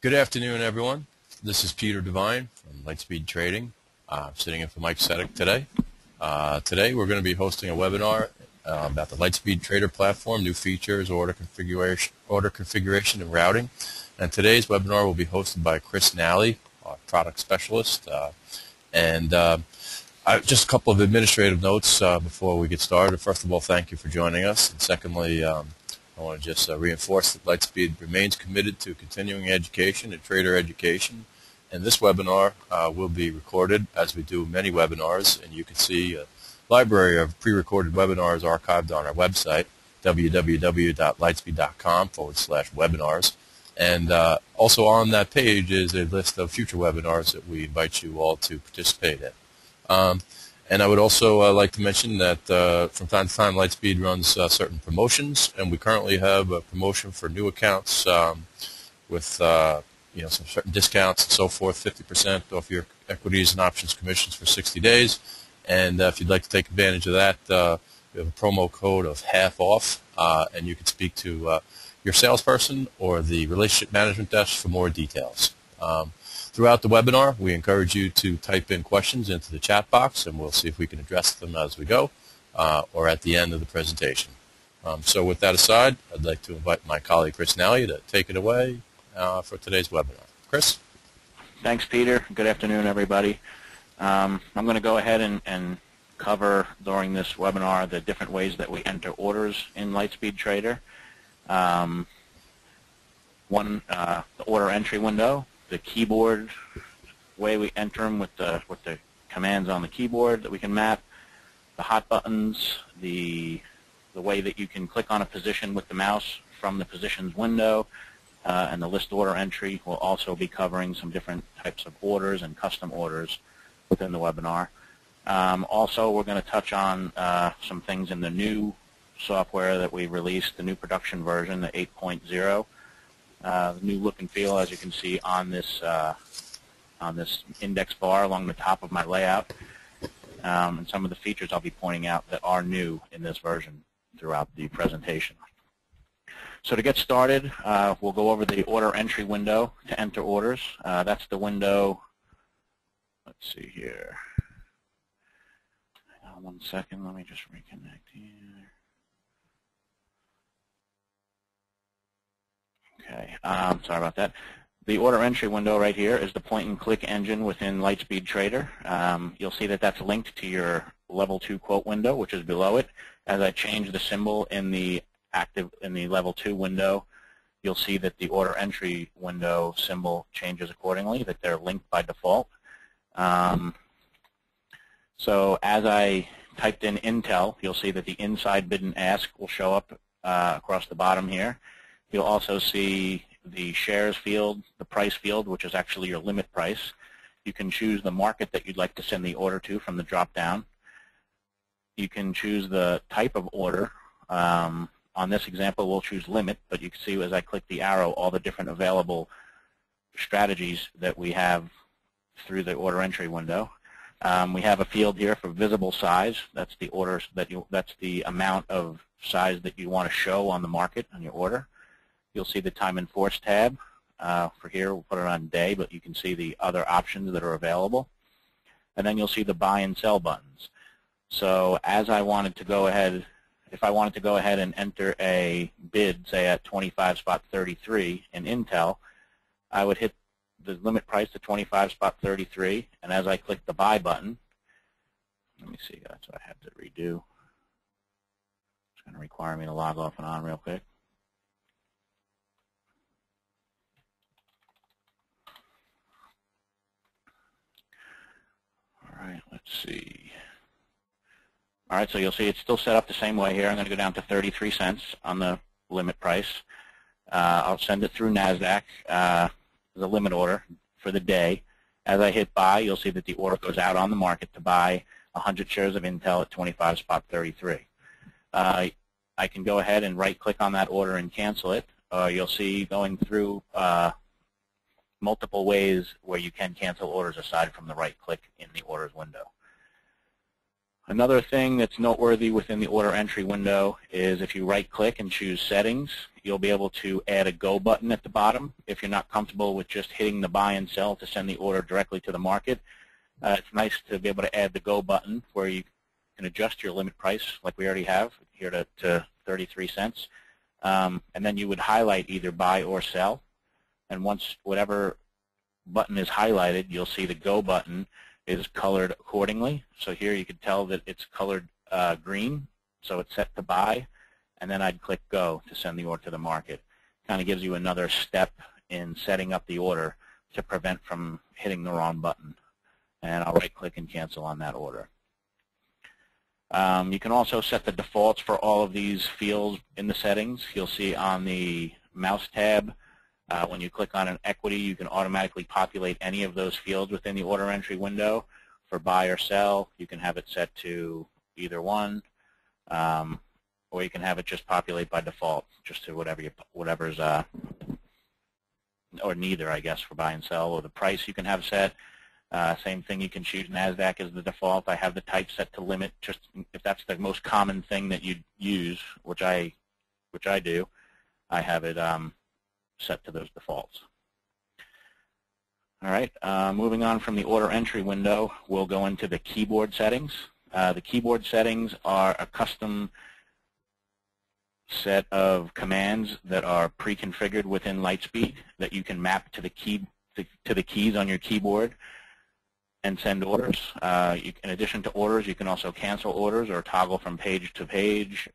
Good afternoon, everyone. This is Peter Devine from Lightspeed Trading. Sitting in for Mike Sedek today. Today we're going to be hosting a webinar about the Lightspeed Trader platform, new features, order configuration, and routing. And today's webinar will be hosted by Chris Nally, our product specialist. Just a couple of administrative notes before we get started. First of all, thank you for joining us. And secondly, I want to just reinforce that Lightspeed remains committed to continuing education and trader education. And this webinar will be recorded, as we do many webinars, and you can see a library of pre-recorded webinars archived on our website, www.lightspeed.com/webinars. And also on that page is a list of future webinars that we invite you all to participate in. And I would also like to mention that from time to time Lightspeed runs certain promotions, and we currently have a promotion for new accounts with some certain discounts and so forth, 50% off your equities and options commissions for 60 days. And if you'd like to take advantage of that, we have a promo code of half off, and you can speak to your salesperson or the relationship management desk for more details. Throughout the webinar, we encourage you to type in questions into the chat box, and we'll see if we can address them as we go or at the end of the presentation. So with that aside, I'd like to invite my colleague Chris Nally to take it away for today's webinar. Chris? Thanks, Peter. Good afternoon, everybody. I'm going to go ahead and cover during this webinar the different ways that we enter orders in Lightspeed Trader. The order entry window, the keyboard way we enter them with the commands on the keyboard that we can map, the hot buttons, the way that you can click on a position with the mouse from the positions window, and the list order entry. Will also be covering some different types of orders and custom orders within the webinar. Also, we're going to touch on some things in the new software that we released, the new production version, the 8.0. The new look and feel, as you can see on this index bar along the top of my layout, and some of the features I'll be pointing out that are new in this version throughout the presentation. So to get started, we'll go over the order entry window to enter orders. That's the window. Let's see here. Hang on 1 second. Let me just reconnect here. Okay, sorry about that. The order entry window right here is the point-and-click engine within Lightspeed Trader. You'll see that that's linked to your Level 2 quote window, which is below it. As I change the symbol in the Level 2 window, you'll see that the order entry window symbol changes accordingly, that they're linked by default. So as I typed in Intel, you'll see that the inside bid and ask will show up across the bottom here. You'll also see the shares field, the price field, which is actually your limit price. You can choose the market that you'd like to send the order to from the drop-down. You can choose the type of order. On this example, we'll choose limit, but you can see as I click the arrow all the different available strategies that we have through the order entry window. We have a field here for visible size. That's the orders that's the amount of size that you want to show on the market on your order. You'll see the time in force tab. For here, we'll put it on day, but you can see the other options that are available. And then you'll see the buy and sell buttons. So as I wanted to go ahead, if I wanted to go ahead and enter a bid, say at 25.33 in Intel, I would hit the limit price to 25.33, and as I click the buy button, let me see, that's what I have to redo. It's going to require me to log off and on real quick. All right, let's see. All right, so you'll see it's still set up the same way here. I'm going to go down to 33 cents on the limit price. I'll send it through NASDAQ as a limit order for the day. As I hit buy, you'll see that the order goes out on the market to buy 100 shares of Intel at 25.33. I can go ahead and right-click on that order and cancel it. You'll see going through multiple ways where you can cancel orders aside from the right-click in the orders window. Another thing that's noteworthy within the order entry window is if you right-click and choose settings, you'll be able to add a go button at the bottom if you're not comfortable with just hitting the buy and sell to send the order directly to the market. It's nice to be able to add the go button where you can adjust your limit price like we already have here to 33 cents. And then you would highlight either buy or sell. And once whatever button is highlighted, you'll see the go button is colored accordingly. So here you can tell that it's colored green, so it's set to buy. And then I'd click go to send the order to the market. Kind of gives you another step in setting up the order to prevent from hitting the wrong button. And I'll right-click and cancel on that order. You can also set the defaults for all of these fields in the settings. You'll see on the mouse tab, when you click on an equity, you can automatically populate any of those fields within the order entry window. For buy or sell, you can have it set to either one, or you can have it just populate by default, just to whatever's, or neither, I guess, for buy and sell, or the price you can have set. Same thing, you can choose NASDAQ as the default. I have the type set to limit, just if that's the most common thing that you'd use, which I do. I have it set to those defaults. All right, moving on from the order entry window, we'll go into the keyboard settings. The keyboard settings are a custom set of commands that are pre-configured within Lightspeed that you can map to the keys on your keyboard and send orders. In addition to orders, you can also cancel orders or toggle from page to page,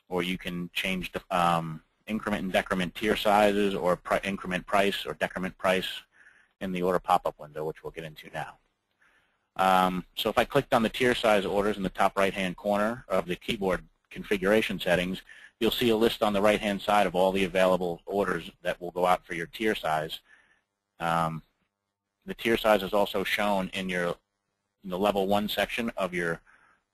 or you can change the increment and decrement tier sizes, or increment price or decrement price in the order pop-up window, which we'll get into now. So if I clicked on the tier size orders in the top right-hand corner of the keyboard configuration settings, you'll see a list on the right-hand side of all the available orders that will go out for your tier size. The tier size is also shown in the level 1 section of your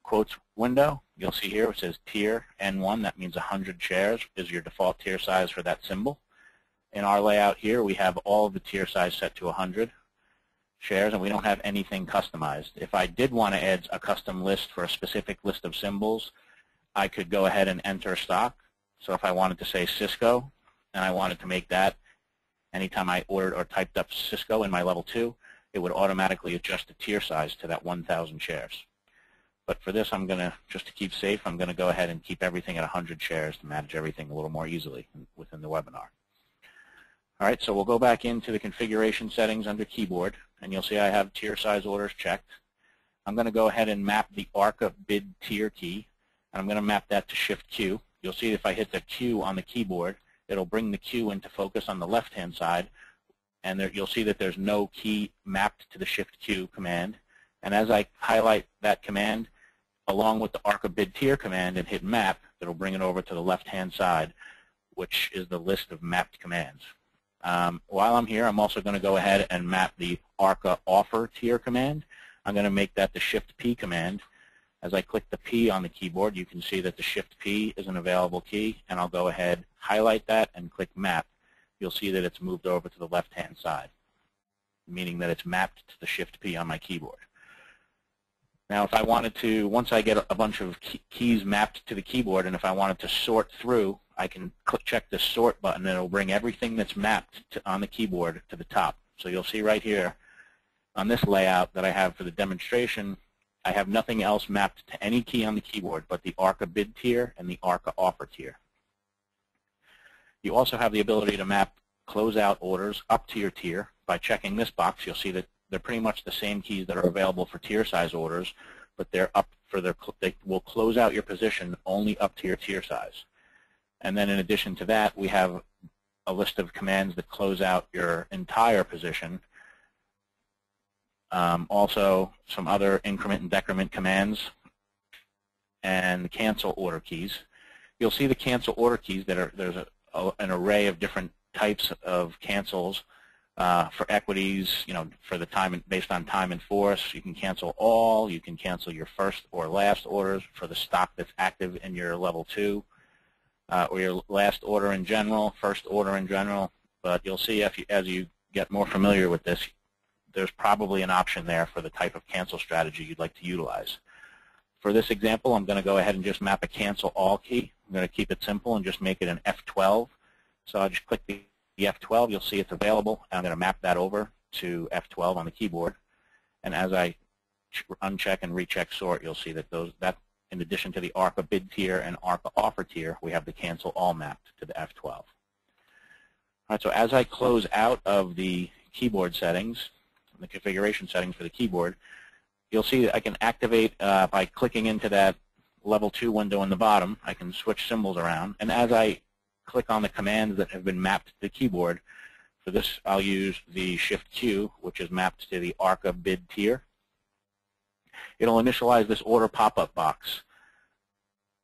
quotes window. You'll see here it says tier N1. That means 100 shares is your default tier size for that symbol. In our layout here, we have all of the tier size set to 100 shares, and we don't have anything customized. If I did want to add a custom list for a specific list of symbols, I could go ahead and enter stock. So if I wanted to say Cisco, and I wanted to make that, anytime I ordered or typed up Cisco in my level 2, it would automatically adjust the tier size to that 1,000 shares. But for this, just to keep safe, I'm going to go ahead and keep everything at 100 shares to manage everything a little more easily within the webinar. All right, so we'll go back into the configuration settings under keyboard, and you'll see I have tier size orders checked. I'm going to go ahead and map the ARCA bid tier key, and I'm going to map that to Shift Q. You'll see if I hit the Q on the keyboard, it'll bring the Q into focus on the left-hand side, and you'll see that there's no key mapped to the Shift Q command. And as I highlight that command, along with the ARCA bid tier command and hit map, it'll bring it over to the left-hand side, which is the list of mapped commands. While I'm here, I'm also going to go ahead and map the ARCA offer tier command. I'm going to make that the Shift P command. As I click the P on the keyboard, you can see that the Shift P is an available key, and I'll go ahead, highlight that, and click Map. You'll see that it's moved over to the left-hand side, meaning that it's mapped to the Shift P on my keyboard. Now, if I wanted to, once I get a bunch of keys mapped to the keyboard, and if I wanted to sort through, I can check the Sort button, and it'll bring everything that's mapped on the keyboard to the top. So you'll see right here on this layout that I have for the demonstration, I have nothing else mapped to any key on the keyboard but the ARCA bid tier and the ARCA offer tier. You also have the ability to map closeout orders up to your tier. By checking this box, you'll see that they're pretty much the same keys that are available for tier size orders, but they're up for they will close out your position only up to your tier size. And then in addition to that, we have a list of commands that close out your entire position. Also, some other increment and decrement commands and cancel order keys. You'll see the cancel order keys that there's an array of different types of cancels for equities. For the time based on time in force, you can cancel all. You can cancel your first or last orders for the stock that's active in your level 2, or your last order in general, first order in general. But you'll see as you get more familiar with this, there's probably an option there for the type of cancel strategy you'd like to utilize. For this example, I'm going to go ahead and just map a cancel all key, I'm going to keep it simple and just make it an F12. So I'll just click the F12. You'll see it's available. I'm going to map that over to F12 on the keyboard. And as I uncheck and recheck sort, you'll see that that in addition to the ARCA bid tier and ARCA offer tier, we have the cancel all mapped to the F12. All right, so as I close out of the keyboard settings, the configuration settings for the keyboard, you'll see that I can activate by clicking into that level 2 window in the bottom. I can switch symbols around, and as I click on the commands that have been mapped to the keyboard, for this I'll use the Shift Q, which is mapped to the ARCA bid tier. It'll initialize this order pop-up box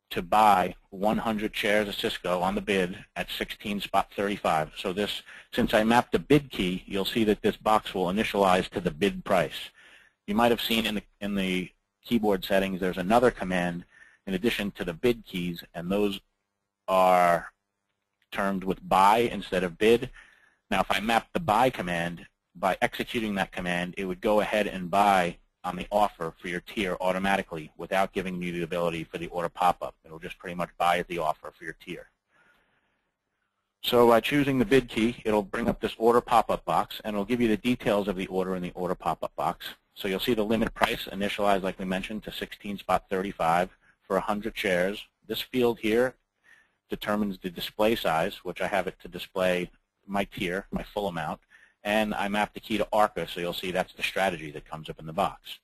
to buy 100 shares of Cisco on the bid at 16.35. So this, since I mapped the bid key, you'll see that this box will initialize to the bid price. You might have seen in the keyboard settings there's another command in addition to the bid keys, and those are termed with buy instead of bid. Now if I map the buy command, by executing that command, it would go ahead and buy on the offer for your tier automatically without giving you the ability for the order pop-up. It'll just pretty much buy at the offer for your tier. So by choosing the bid key, it'll bring up this order pop-up box, and it'll give you the details of the order in the order pop-up box. So you'll see the limit price initialized, like we mentioned, to 16.35 for 100 shares. This field here determines the display size, which I have it to display my tier, my full amount. And I map the key to ARCA, so you'll see that's the strategy that comes up in the box.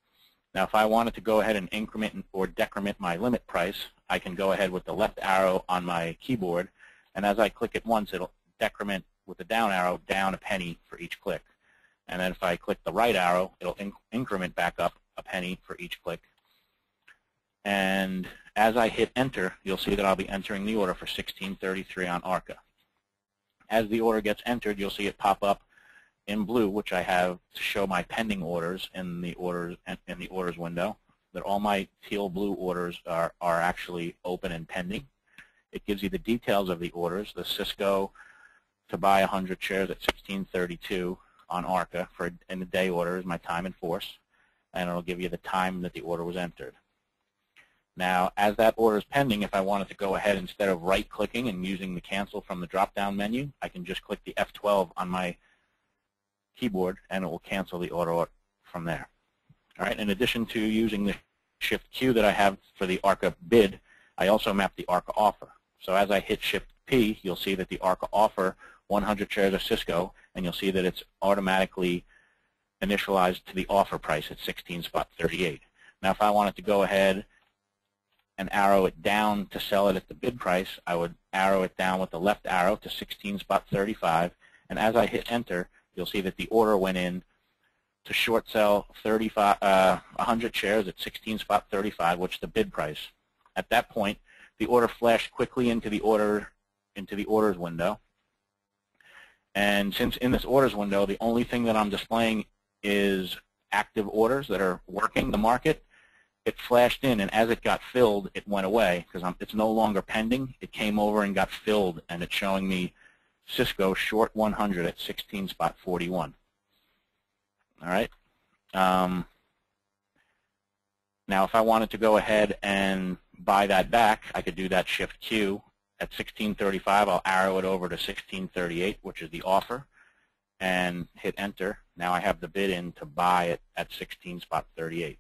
Now if I wanted to go ahead and increment or decrement my limit price, I can go ahead with the left arrow on my keyboard, and as I click it once, it'll decrement with the down arrow down a penny for each click. And then if I click the right arrow, it'll increment back up a penny for each click. And as I hit enter, you'll see that I'll be entering the order for 16.33 on ARCA. As the order gets entered, you'll see it pop up in blue, which I have to show my pending orders in the orders window, that all my teal blue orders are actually open and pending. It gives you the details of the orders, the Cisco to buy 100 shares at 16.32 on ARCA in the day order is my time in force, and it'll give you the time that the order was entered. Now, as that order is pending, if I wanted to go ahead, instead of right-clicking and using the cancel from the drop-down menu, I can just click the F12 on my keyboard, and it will cancel the order from there. All right. In addition to using the Shift Q that I have for the ARCA bid, I also map the ARCA offer. So as I hit Shift P, you'll see that the ARCA offer 100 shares of Cisco, and you'll see that it's automatically initialized to the offer price at 16.38. Now, if I wanted to go ahead and arrow it down to sell it at the bid price, I would arrow it down with the left arrow to 16.35, and as I hit enter, you'll see that the order went in to short sell 100 shares at 16.35, which is the bid price. At that point, the order flashed quickly into the orders window. And since in this orders window, the only thing that I'm displaying is active orders that are working the market, it flashed in, and as it got filled, it went away because it's no longer pending. It came over and got filled, and it's showing me Cisco short 100 at 16.41. All right. Now, if I wanted to go ahead and buy that back, I could do that Shift Q. At 16.35, I'll arrow it over to 16.38, which is the offer, and hit enter. Now I have the bid in to buy it at 16.38.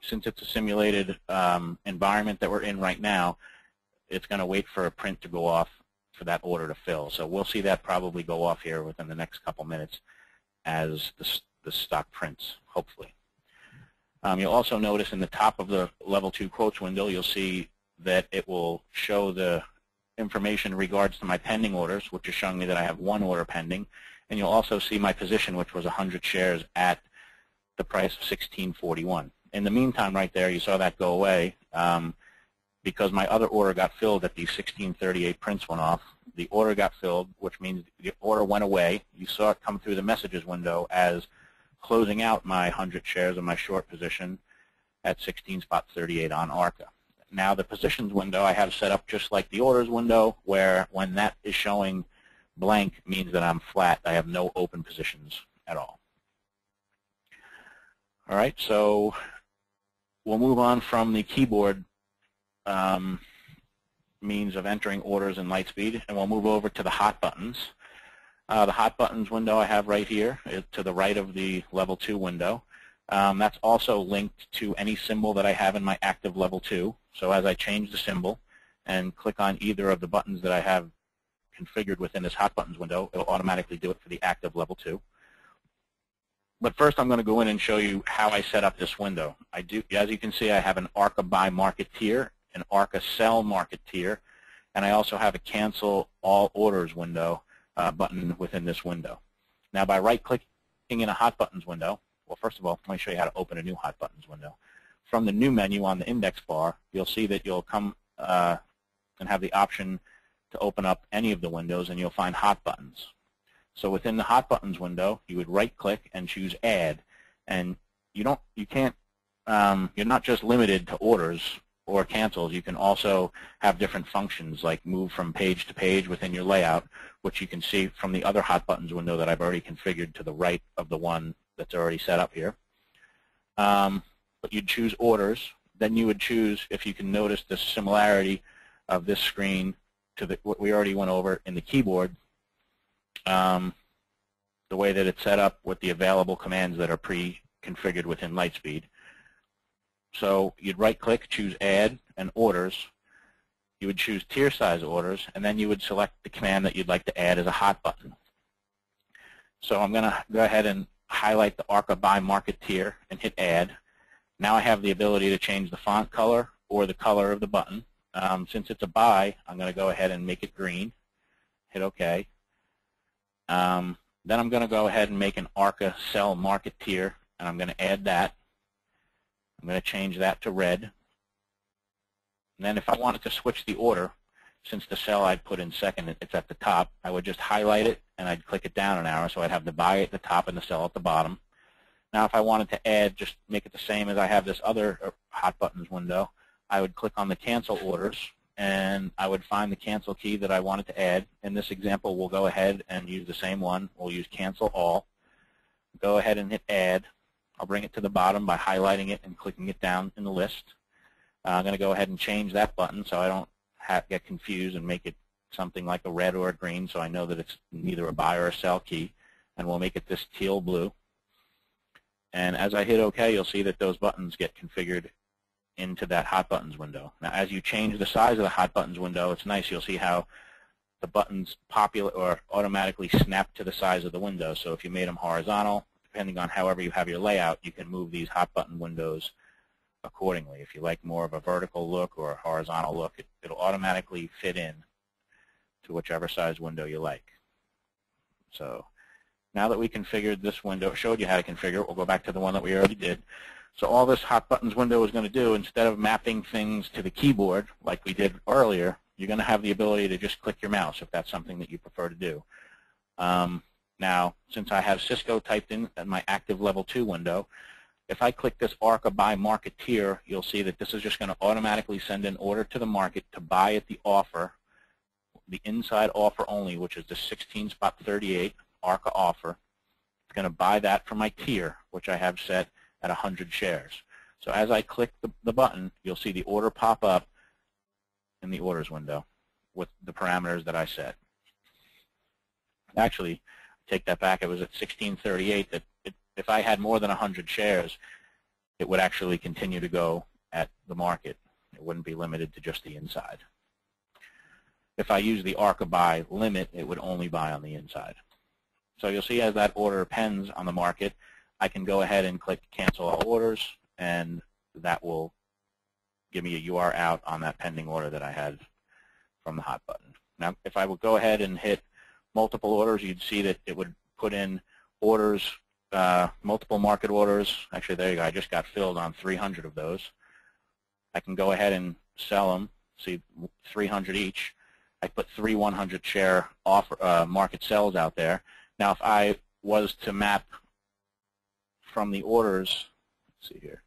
Since it's a simulated environment that we're in right now, it's going to wait for a print to go off for that order to fill. So we'll see that probably go off here within the next couple minutes as the stock prints, hopefully. You'll also notice in the top of the level 2 quotes window, you'll see that it will show the information in regards to my pending orders, which is showing me that I have one order pending. And you'll also see my position, which was 100 shares at the price of 16.41. In the meantime, right there, you saw that go away. Because my other order got filled at the 16.38 prints went off. The order got filled, which means the order went away. You saw it come through the messages window as closing out my 100 shares of my short position at 16.38 on ARCA. Now the positions window I have set up just like the orders window, where when that is showing blank means that I'm flat. I have no open positions at all. All right, so we'll move on from the keyboard means of entering orders in Lightspeed, and we'll move over to the hot buttons. The hot buttons window I have right here to the right of the level 2 window. That's also linked to any symbol that I have in my active level 2. So as I change the symbol and click on either of the buttons that I have configured within this hot buttons window, it'll automatically do it for the active level 2. But first I'm going to go in and show you how I set up this window. As you can see, I have an ARCA buy market tier, an ARCA sell market tier, and I also have a cancel all orders window button within this window. Now by right-clicking in a hot buttons window, well, first of all, let me show you how to open a new hot buttons window. From the new menu on the index bar, you'll see that you'll come and have the option to open up any of the windows, and you'll find hot buttons. So within the hot buttons window, you would right-click and choose Add, and you're not just limited to orders or cancels. You can also have different functions like move from page to page within your layout, which you can see from the other hot buttons window that I've already configured to the right of the one that's already set up here. But you'd choose orders. Then you would choose, if you can notice the similarity of this screen to what we already went over in the keyboard, the way that it's set up with the available commands that are pre-configured within Lightspeed. So you'd right-click, choose Add and Orders. You would choose Tier Size Orders, and then you would select the command that you'd like to add as a hot button. So I'm going to go ahead and highlight the ARCA Buy Market tier and hit Add. Now I have the ability to change the font color or the color of the button. Since it's a buy, I'm going to go ahead and make it green. Hit OK. Then I'm going to go ahead and make an ARCA Sell Market tier, and I'm going to add that. I'm going to change that to red. And then if I wanted to switch the order, since the cell I'd put in second, it's at the top, I would just highlight it and I'd click it down an arrow, so I'd have the buy at the top and the sell at the bottom. Now if I wanted to add, just make it the same as I have this other hot buttons window, I would click on the cancel orders and I would find the cancel key that I wanted to add. In this example, we'll go ahead and use the same one. We'll use cancel all. Go ahead and hit add. I'll bring it to the bottom by highlighting it and clicking it down in the list. I'm going to go ahead and change that button so I don't get confused and make it something like a red or a green, so I know that it's neither a buy or a sell key. And we'll make it this teal blue. And as I hit OK, you'll see that those buttons get configured into that hot buttons window. Now as you change the size of the hot buttons window, it's nice. You'll see how the buttons automatically snap to the size of the window. So if you made them horizontal, depending on however you have your layout, you can move these hot button windows accordingly. If you like more of a vertical look or a horizontal look, it'll automatically fit in to whichever size window you like. So now that we configured this window, showed you how to configure it, we'll go back to the one that we already did. So all this hot buttons window is going to do, instead of mapping things to the keyboard like we did earlier, you're going to have the ability to just click your mouse if that's something that you prefer to do. Now, since I have Cisco typed in my active level 2 window, if I click this ARCA Buy Market tier, you'll see that this is just going to automatically send an order to the market to buy at the offer, the inside offer only, which is the 16 spot 38 ARCA offer. It's going to buy that for my tier, which I have set at 100 shares. So as I click the button, you'll see the order pop up in the orders window with the parameters that I set. Actually, take that back. It was at 1638 that if I had more than 100 shares, it would actually continue to go at the market. It wouldn't be limited to just the inside. If I use the ARCA buy limit, it would only buy on the inside. So you'll see as that order pens on the market, I can go ahead and click cancel all orders, and that will give me a UR out on that pending order that I had from the hot button. Now, if I would go ahead and hit multiple orders, you'd see that it would put in orders, multiple market orders. Actually, there you go. I just got filled on 300 of those. I can go ahead and sell them, see 300 each. I put 3 100 share offer, market sells out there. Now, if I was to map from the orders, let's see here,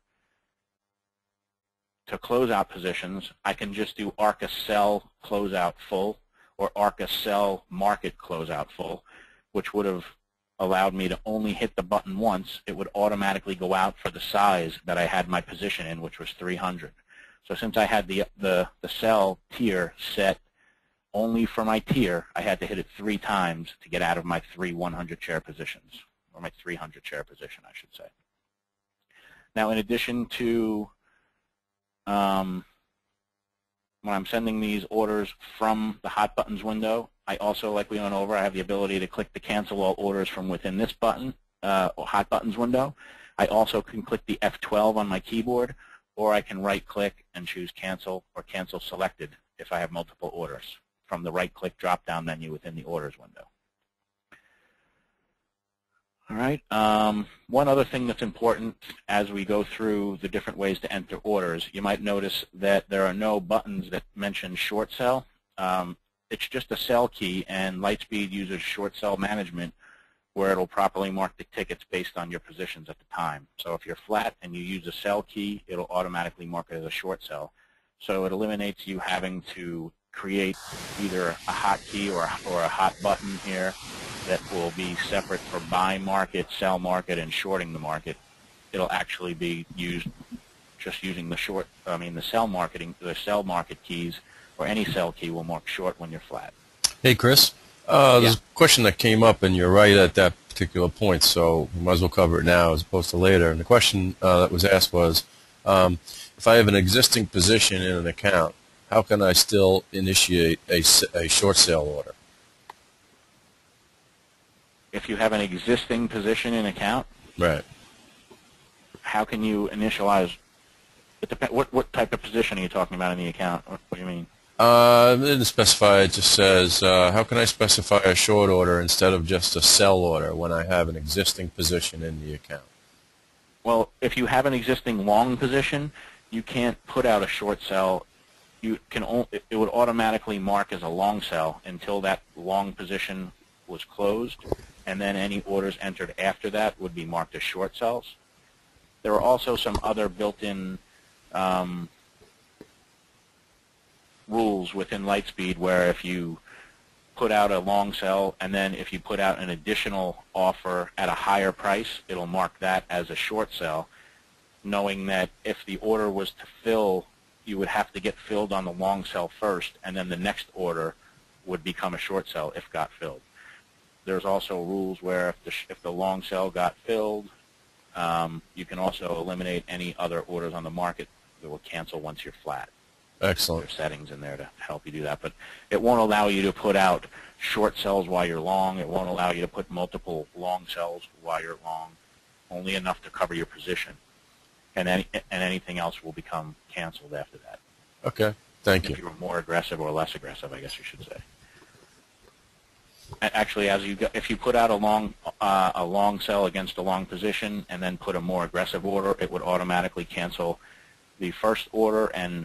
to closeout positions, I can just do ARCA sell closeout full or ARCA sell market closeout full, which would have allowed me to only hit the button once. It would automatically go out for the size that I had my position in, which was 300. So since I had the sell tier set only for my tier, I had to hit it 3 times to get out of my 3 100 share positions, or my 300 share position, I should say. Now, in addition to when I'm sending these orders from the hot buttons window, I also, like we went over, I have the ability to click the cancel all orders from within this button, or hot buttons window. I also can click the F12 on my keyboard, or I can right-click and choose cancel or cancel selected if I have multiple orders from the right-click drop-down menu within the orders window. All right. One other thing that's important as we go through the different ways to enter orders, you might notice that there are no buttons that mention short sell. It's just a sell key, and Lightspeed uses short sell management where it'll properly mark the tickets based on your positions at the time. So if you're flat and you use a sell key, it'll automatically mark it as a short sell. So it eliminates you having to create either a hotkey or a hot button here that will be separate for buy market, sell market, and shorting the market. It'll actually be used just using the sell market keys, or any sell key will mark short when you're flat. Hey, Chris. There's a question that came up, and you're right at that particular point, so we might as well cover it now as opposed to later. And the question that was asked was, if I have an existing position in an account, how can I still initiate a short sale order? If you have an existing position in an account, Right. how can you initialize? What type of position are you talking about in the account? What do you mean? It didn't specify. It just says, how can I specify a short order instead of just a sell order when I have an existing position in the account? Well, if you have an existing long position, you can't put out a short sell. It would automatically mark as a long sell until that long position was closed, and then any orders entered after that would be marked as short sells. There are also some other built-in rules within Lightspeed where if you put out a long sell and then if you put out an additional offer at a higher price, it'll mark that as a short sell, knowing that if the order was to fill, you would have to get filled on the long sell first, and then the next order would become a short sell if got filled. There's also rules where if the long sell got filled, you can also eliminate any other orders on the market that will cancel once you're flat. Excellent. There's settings in there to help you do that, but it won't allow you to put out short sells while you're long. It won't allow you to put multiple long sells while you're long, only enough to cover your position. And anything else will become canceled after that. Okay. Thank you. If you're more aggressive or less aggressive, I guess you should say. Actually, if you put out a long sell against a long position and then put a more aggressive order, it would automatically cancel the first order and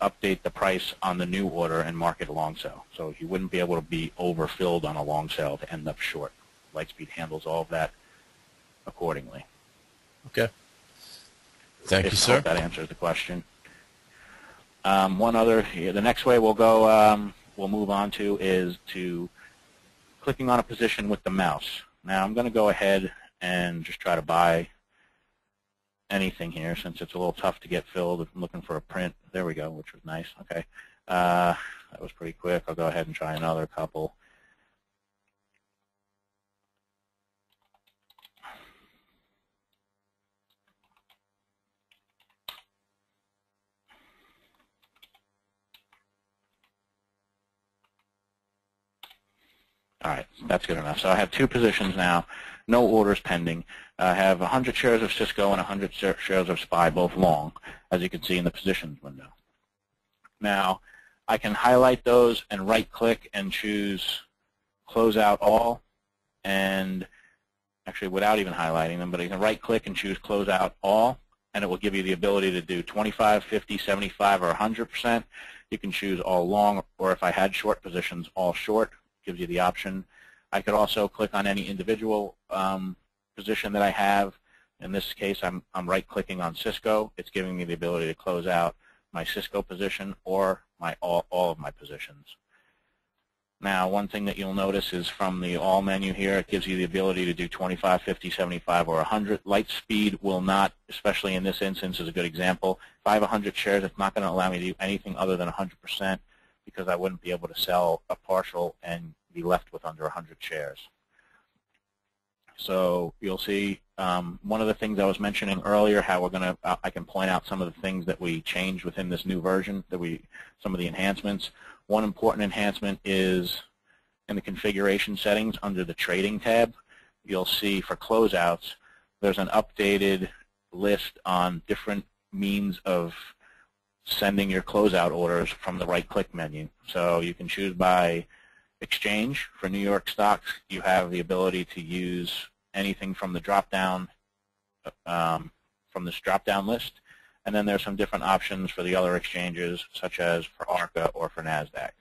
update the price on the new order and mark it a long sell. So you wouldn't be able to be overfilled on a long sell to end up short. Lightspeed handles all of that accordingly. Okay. Thank you, sir. I hope that answers the question. The next way we'll move on to is to clicking on a position with the mouse. Now I'm going to go ahead and just try to buy anything here since it's a little tough to get filled. I'm looking for a print. There we go, which was nice. Okay. That was pretty quick. I'll go ahead and try another couple. All right, that's good enough. So I have 2 positions now, no orders pending. I have 100 shares of Cisco and 100 shares of SPY, both long, as you can see in the positions window. Now, I can highlight those and right-click and choose Close Out All, and actually without even highlighting them, but you can right-click and choose Close Out All, and it will give you the ability to do 25, 50, 75, or 100%. You can choose all long, or if I had short positions, all short. Gives you the option. I could also click on any individual position that I have. In this case, I'm right-clicking on Cisco. It's giving me the ability to close out my Cisco position or all of my positions. Now, one thing that you'll notice is from the All menu here, it gives you the ability to do 25, 50, 75, or 100. Lightspeed will not, especially in this instance, is a good example. If I have 100 shares, it's not going to allow me to do anything other than 100% because I wouldn't be able to sell a partial and be left with under 100 shares. So you'll see one of the things I was mentioning earlier, how we're going to, I can point out some of the things that we changed within this new version, some of the enhancements. One important enhancement is in the configuration settings under the trading tab. You'll see for closeouts, there's an updated list on different means of sending your closeout orders from the right-click menu. So you can choose by exchange. For New York stocks, you have the ability to use anything from the drop-down list. And then there's some different options for the other exchanges, such as for ARCA or for NASDAQ.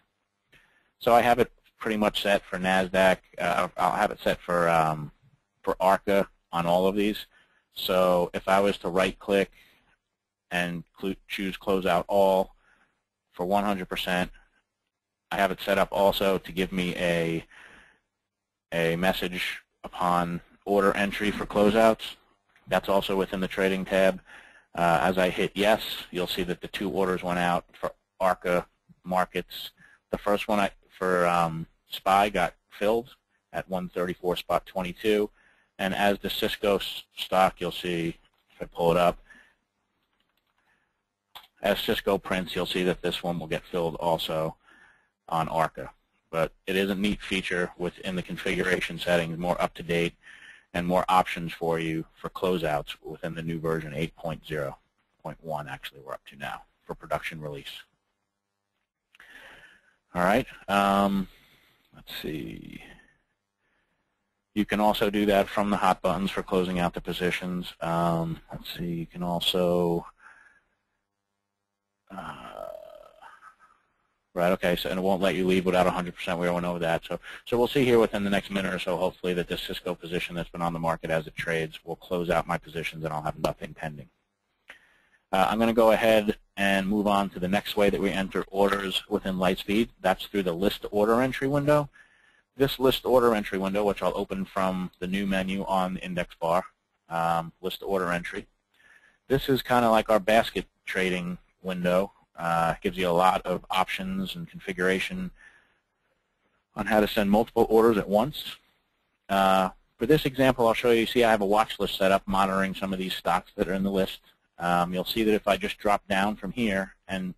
So I have it pretty much set for NASDAQ. I'll have it set for ARCA on all of these. So if I was to right-click and choose Closeout All for 100%, I have it set up also to give me a message upon order entry for closeouts. That's also within the trading tab. As I hit yes, you'll see that the 2 orders went out for ARCA markets. The first one for SPY got filled at 134.22, and as the Cisco stock, you'll see, if I pull it up, as Cisco prints, you'll see that this one will get filled also on ARCA. But it is a neat feature within the configuration settings, more up-to-date and more options for you for closeouts within the new version 8.0.1 actually we're up to now for production release. All right, let's see. You can also do that from the hot buttons for closing out the positions. Let's see, you can also right, okay, so and it won't let you leave without 100%. We went over that. So we'll see here within the next minute or so, hopefully, that this Cisco position that's been on the market as it trades will close out my positions and I'll have nothing pending. I'm going to go ahead and move on to the next way that we enter orders within Lightspeed. That's through the list order entry window. This list order entry window, which I'll open from the new menu on the index bar, list order entry. This is kind of like our basket trading window. Gives you a lot of options and configuration on how to send multiple orders at once. For this example, I'll show you, see I have a watch list set up monitoring some of these stocks that are in the list. You'll see that if I just drop down from here and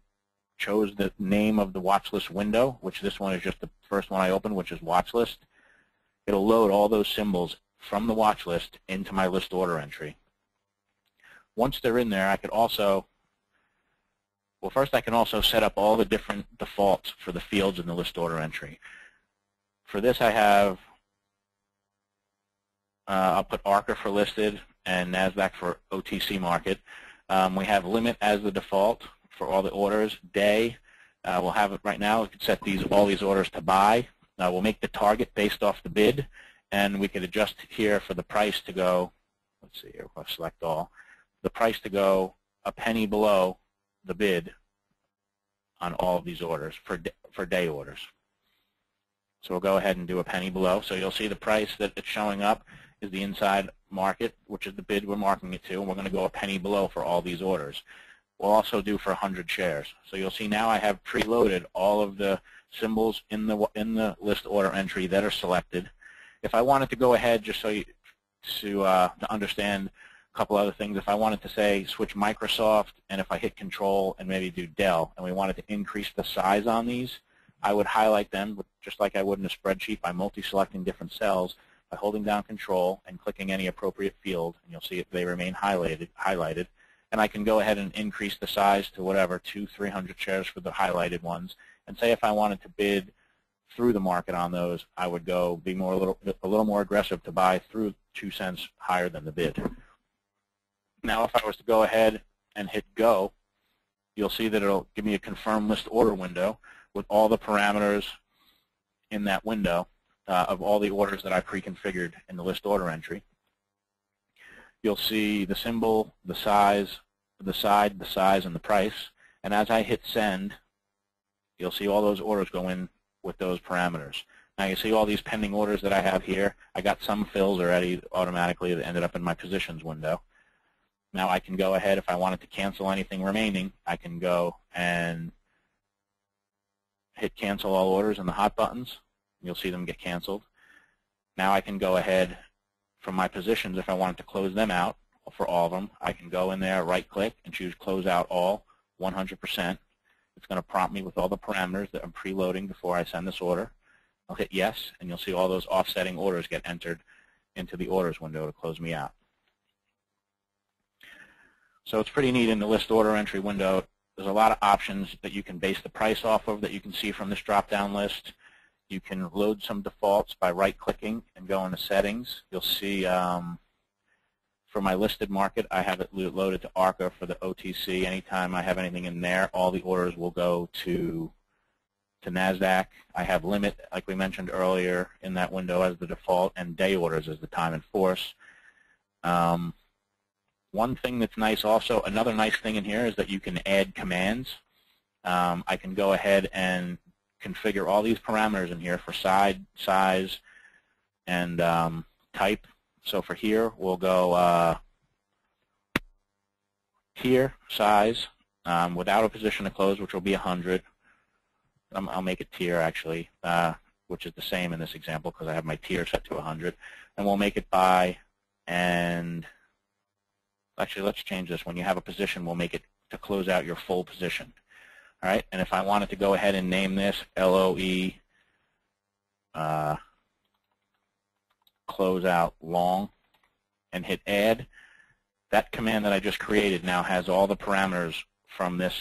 chose the name of the watch list window, which this one is just the first one I opened, which is watch list, it'll load all those symbols from the watch list into my list order entry. Once they're in there, I could also, well, first I can also set up all the different defaults for the fields in the list order entry. For this I have, I'll put ARCA for listed and NASDAQ for OTC market. We have limit as the default for all the orders. Day, we'll have it right now. We could set all these orders to buy. We'll make the target based off the bid, and we could adjust here for the price to go, let's see here, we'll select all, the price to go a penny below the bid on all of these orders for day orders. So we'll go ahead and do a penny below. So you'll see the price that it's showing up is the inside market, which is the bid we're marking it to, and we're going to go a penny below for all these orders. We'll also do for 100 shares. So you'll see now I have preloaded all of the symbols in the list order entry that are selected. If I wanted to go ahead, just so you to understand a couple other things, if I wanted to say switch Microsoft, and if I hit Control and maybe do Dell, and we wanted to increase the size on these, I would highlight them just like I would in a spreadsheet by multi-selecting different cells by holding down Control and clicking any appropriate field, and you'll see if they remain highlighted. And I can go ahead and increase the size to whatever, 200-300 shares for the highlighted ones. And say if I wanted to bid through the market on those, I would go be a little more aggressive to buy through 2 cents higher than the bid. Now, if I was to go ahead and hit go, you'll see that it'll give me a confirm list order window with all the parameters in that window of all the orders that I pre-configured in the list order entry. You'll see the symbol, the size, the side, the size, and the price. And as I hit send, you'll see all those orders go in with those parameters. Now you see all these pending orders that I have here. I got some fills already automatically that ended up in my positions window. Now I can go ahead, if I wanted to cancel anything remaining, I can go and hit cancel all orders in the hot buttons. You'll see them get canceled. Now I can go ahead from my positions, if I wanted to close them out for all of them, I can go in there, right click, and choose close out all 100%. It's going to prompt me with all the parameters that I'm preloading before I send this order. I'll hit yes, and you'll see all those offsetting orders get entered into the orders window to close me out. So it's pretty neat in the list order entry window. There's a lot of options that you can base the price off of that you can see from this drop-down list. You can load some defaults by right-clicking and go into settings. You'll see for my listed market, I have it loaded to ARCA for the OTC. Anytime I have anything in there, all the orders will go to NASDAQ. I have limit, like we mentioned earlier, in that window as the default, and day orders as the time in force. One thing that's nice also, another nice thing in here is that you can add commands. I can go ahead and configure all these parameters in here for side, size, and type. So for here, we'll go tier, size, without a position to close, which will be 100. I'll make it tier, actually, which is the same in this example because I have my tier set to 100. And we'll make it by, and actually, let's change this. When you have a position, we'll make it to close out your full position. All right, and if I wanted to go ahead and name this LOE close out long and hit add, that command that I just created now has all the parameters from this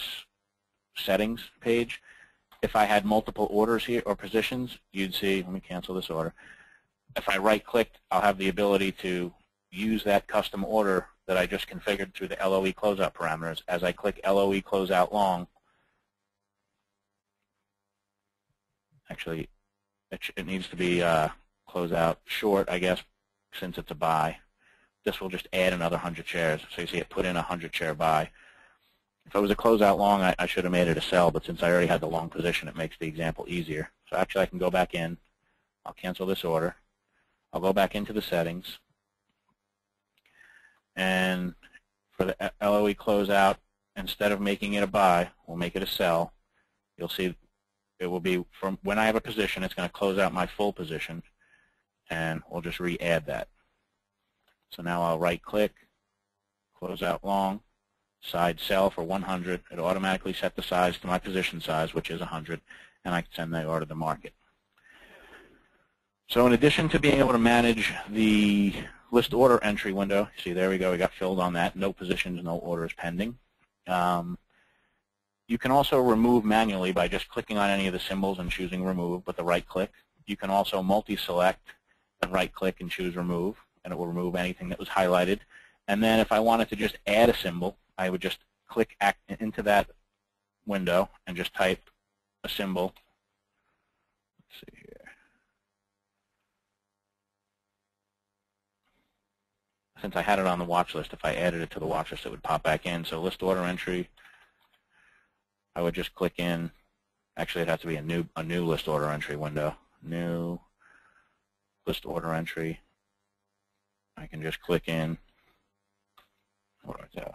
settings page. If I had multiple orders here or positions, you'd see, let me cancel this order. If I right-clicked, I'll have the ability to use that custom order that I just configured through the LOE closeout parameters. As I click LOE closeout long, actually, it needs to be closeout short, I guess, since it's a buy. This will just add another 100 shares. So you see it put in a 100-share buy. If it was a closeout long, I should have made it a sell, but since I already had the long position, it makes the example easier. So actually, I can go back in. I'll cancel this order. I'll go back into the settings. And for the LOE closeout, instead of making it a buy, we'll make it a sell. You'll see it will be from when I have a position, it's going to close out my full position, and we'll just re-add that. So now I'll right-click, close out long, side sell for 100. It automatically set the size to my position size, which is 100, and I can send that order to the market. So in addition to being able to manage the list order entry window, see there we go, we got filled on that, no positions, no orders pending. You can also remove manually by just clicking on any of the symbols and choosing remove with the right click. You can also multi-select and right click and choose remove, and it will remove anything that was highlighted. And then if I wanted to just add a symbol, I would just click into that window and just type a symbol. Let's see here. Since I had it on the watch list, if I added it to the watch list, it would pop back in. So list order entry, I would just click in. Actually, it has to be a new list order entry window. New list order entry. I can just click in.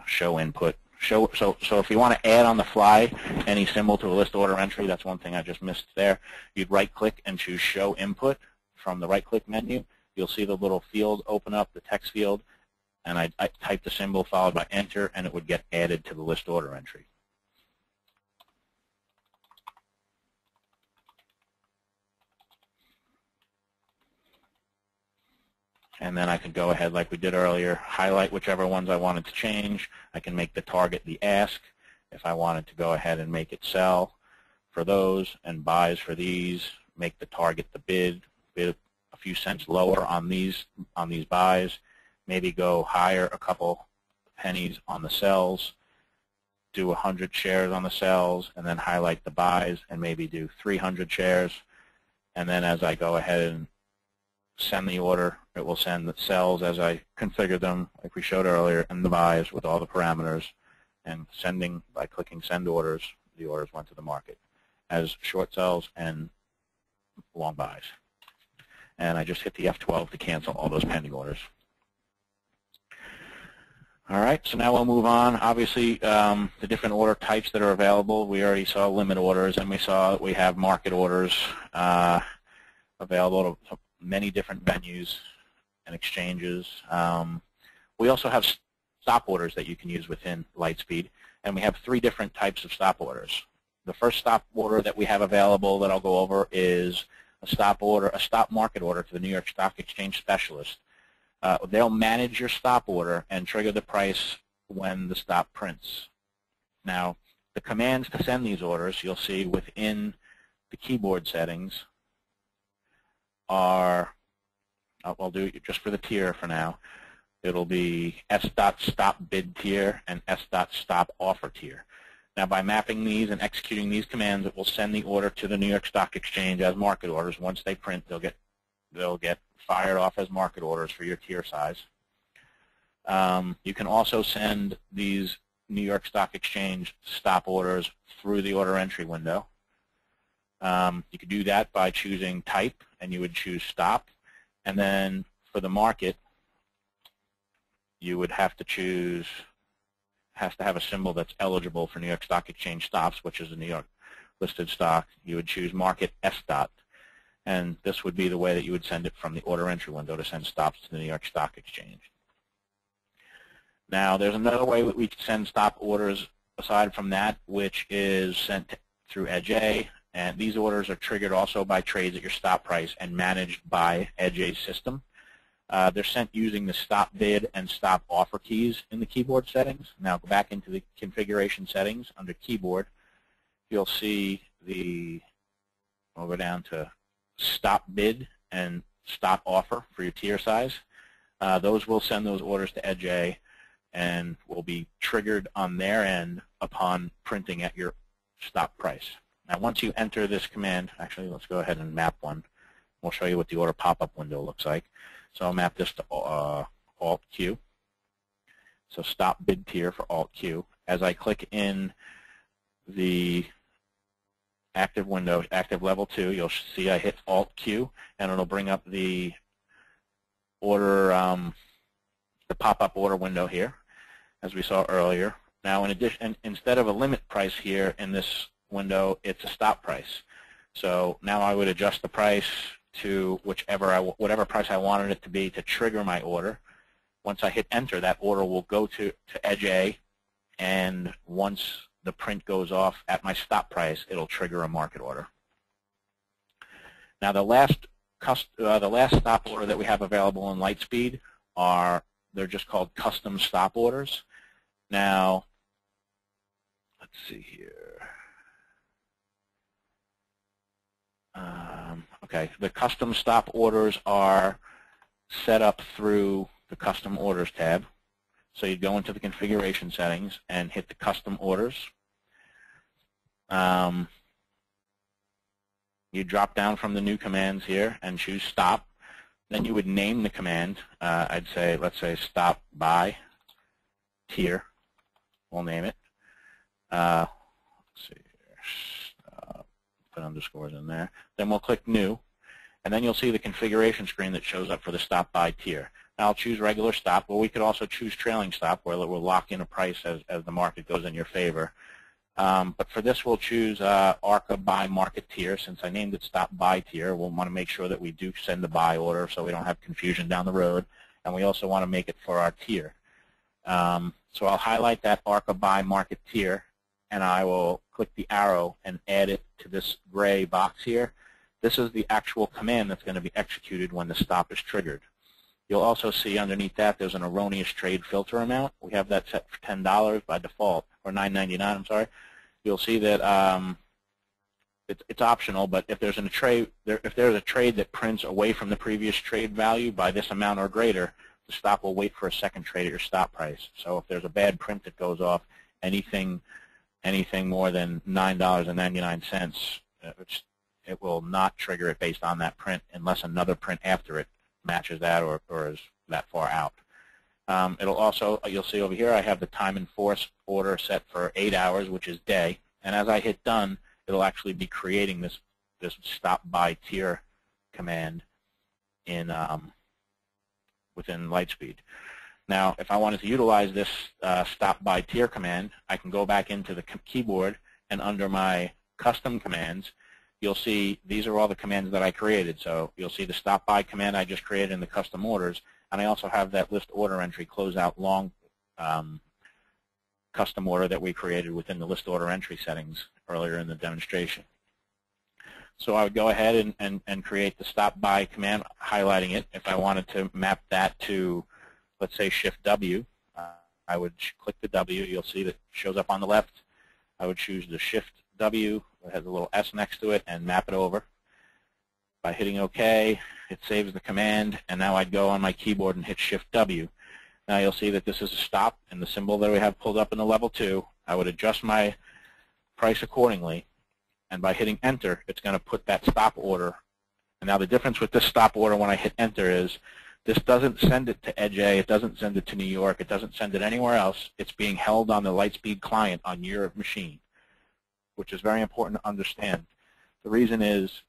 Show input. So if you want to add on the fly any symbol to a list order entry, that's one thing I just missed there. You'd right-click and choose Show Input from the right-click menu. You'll see the little field open up, the text field, and I type the symbol followed by Enter, and it would get added to the list order entry. And then I could go ahead like we did earlier, highlight whichever ones I wanted to change. I can make the target the ask if I wanted to go ahead and make it sell for those, and buys for these, make the target the bid a few cents lower on these buys, maybe go higher a couple pennies on the sells, do 100 shares on the sells, and then highlight the buys and maybe do 300 shares. And then as I go ahead and send the order, it will send the sells as I configured them, like we showed earlier, and the buys with all the parameters. And sending, by clicking Send Orders, the orders went to the market as short sells and long buys. And I just hit the F12 to cancel all those pending orders. All right, so now we'll move on. Obviously, the different order types that are available, we already saw limit orders, and we saw that we have market orders available to many different venues and exchanges. We also have stop orders that you can use within Lightspeed, and we have 3 different types of stop orders. The first stop order that we have available that I'll go over is a stop market order to the New York Stock Exchange specialist. They'll manage your stop order and trigger the price when the stop prints. Now, the commands to send these orders, you'll see within the keyboard settings are, I'll do it just for the tier for now. It'll be s.stop bid tier and s.stop offer tier. Now, by mapping these and executing these commands, it will send the order to the New York Stock Exchange as market orders. Once they print, they'll get fired off as market orders for your tier size. You can also send these New York Stock Exchange stop orders through the order entry window. You could do that by choosing type, and you would choose stop. And then for the market, you would have to choose, has to have a symbol that's eligible for New York Stock Exchange stops, which is a New York listed stock. You would choose market S dot. And this would be the way that you would send it from the order entry window to send stops to the New York Stock Exchange. Now, there's another way that we can send stop orders aside from that, which is sent through Edge A. And these orders are triggered also by trades at your stop price and managed by Edge A's system. They're sent using the stop bid and stop offer keys in the keyboard settings. Now, go back into the configuration settings under keyboard. You'll see we'll go down to stop bid and stop offer for your tier size. Those will send those orders to Edge A and will be triggered on their end upon printing at your stop price. Now, once you enter this command, actually, let's go ahead and map one. We'll show you what the order pop-up window looks like. So I'll map this to Alt Q. So stop bid tier for Alt Q. As I click in the active window, active level 2, you'll see I hit Alt Q, and it'll bring up the order, the pop-up order window here, as we saw earlier. Now, in addition, instead of a limit price here in this window, it's a stop price. So now I would adjust the price to whatever price I wanted it to be to trigger my order. Once I hit enter, that order will go to Edge A, and once the print goes off at my stop price, it'll trigger a market order. Now, the last stop order that we have available in Lightspeed they're just called custom stop orders. Now, let's see here. Okay, the custom stop orders are set up through the custom orders tab. So you go into the configuration settings and hit the custom orders. You drop down from the new commands here and choose stop. Then you would name the command. Let's say stop by tier. We'll name it. Let's see here. Put underscores in there. Then we'll click new, and then you'll see the configuration screen that shows up for the stop by tier. Now I'll choose regular stop, but we could also choose trailing stop, where it will lock in a price as the market goes in your favor. But for this, we'll choose ARCA by market tier. Since I named it stop by tier, we'll want to make sure that we do send the buy order so we don't have confusion down the road, and we also want to make it for our tier. So I'll highlight that ARCA by market tier, and I will click the arrow and add it to this gray box here. This is the actual command that's going to be executed when the stop is triggered. You'll also see underneath that there's an erroneous trade filter amount. We have that set for $10 by default, or $9.99, I'm sorry. You'll see that it's optional, but if there's a trade that prints away from the previous trade value by this amount or greater, the stop will wait for a second trade at your stop price. So if there's a bad print that goes off, anything more than $9.99, it will not trigger it based on that print unless another print after it matches that or is that far out. It'll also, you'll see over here, I have the time and force order set for 8 hours, which is day. And as I hit done, it'll actually be creating this this stop by tier command in within Lightspeed. Now, if I wanted to utilize this stop by tier command, I can go back into the keyboard, and under my custom commands, you'll see these are all the commands that I created. So you'll see the stop by command I just created in the custom orders, and I also have that list order entry closeout long custom order that we created within the list order entry settings earlier in the demonstration. So I would go ahead and create the stop by command, highlighting it. If I wanted to map that to, let's say, Shift W, I would click the W. You'll see that it shows up on the left. I would choose the Shift W. It has a little S next to it, and map it over. By hitting OK, it saves the command, and now I'd go on my keyboard and hit Shift W. Now you'll see that this is a stop, and the symbol that we have pulled up in the level 2, I would adjust my price accordingly, and by hitting Enter, it's going to put that stop order. And now the difference with this stop order when I hit Enter is this doesn't send it to Edge A, it doesn't send it to New York, it doesn't send it anywhere else. It's being held on the Lightspeed client on your machine, which is very important to understand. The reason is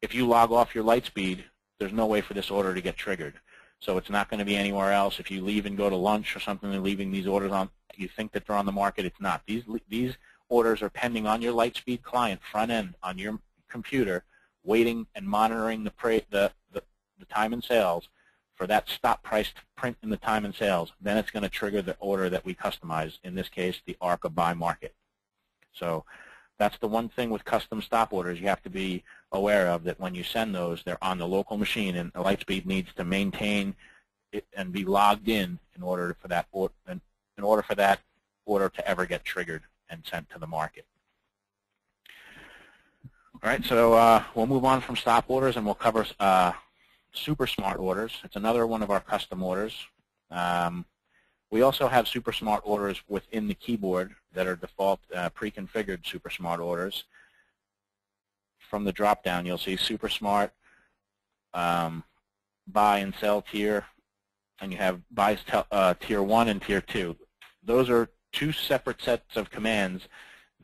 if you log off your Lightspeed, there's no way for this order to get triggered. So it's not going to be anywhere else. If you leave and go to lunch or something and leaving these orders on, you think that they're on the market, it's not. These orders are pending on your Lightspeed client front end on your computer, waiting and monitoring the time and sales for that stop price to print in the time and sales. Then it's going to trigger the order that we customize, in this case, the ARCA buy market. So that's the one thing with custom stop orders you have to be aware of, that when you send those, they're on the local machine, and Lightspeed needs to maintain it and be logged in order for that order to ever get triggered and sent to the market. All right, so we'll move on from stop orders, and we'll cover super smart orders. It's another one of our custom orders. We also have super smart orders within the keyboard that are default pre-configured super smart orders. From the drop-down, you'll see super smart, buy and sell tier, and you have buy tier 1 and tier 2. Those are two separate sets of commands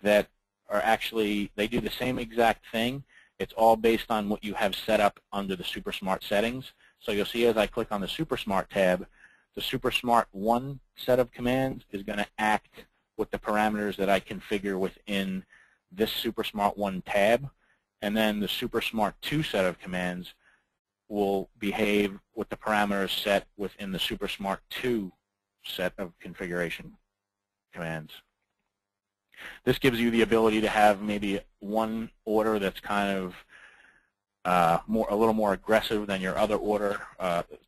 that are actually, they do the same exact thing. It's all based on what you have set up under the super smart settings. So you'll see as I click on the super smart tab, the super smart 1 set of commands is going to act with the parameters that I configure within this super smart 1 tab. And then the super smart 2 set of commands will behave with the parameters set within the super smart 2 set of configuration commands. This gives you the ability to have maybe one order that's kind of a little more aggressive than your other order.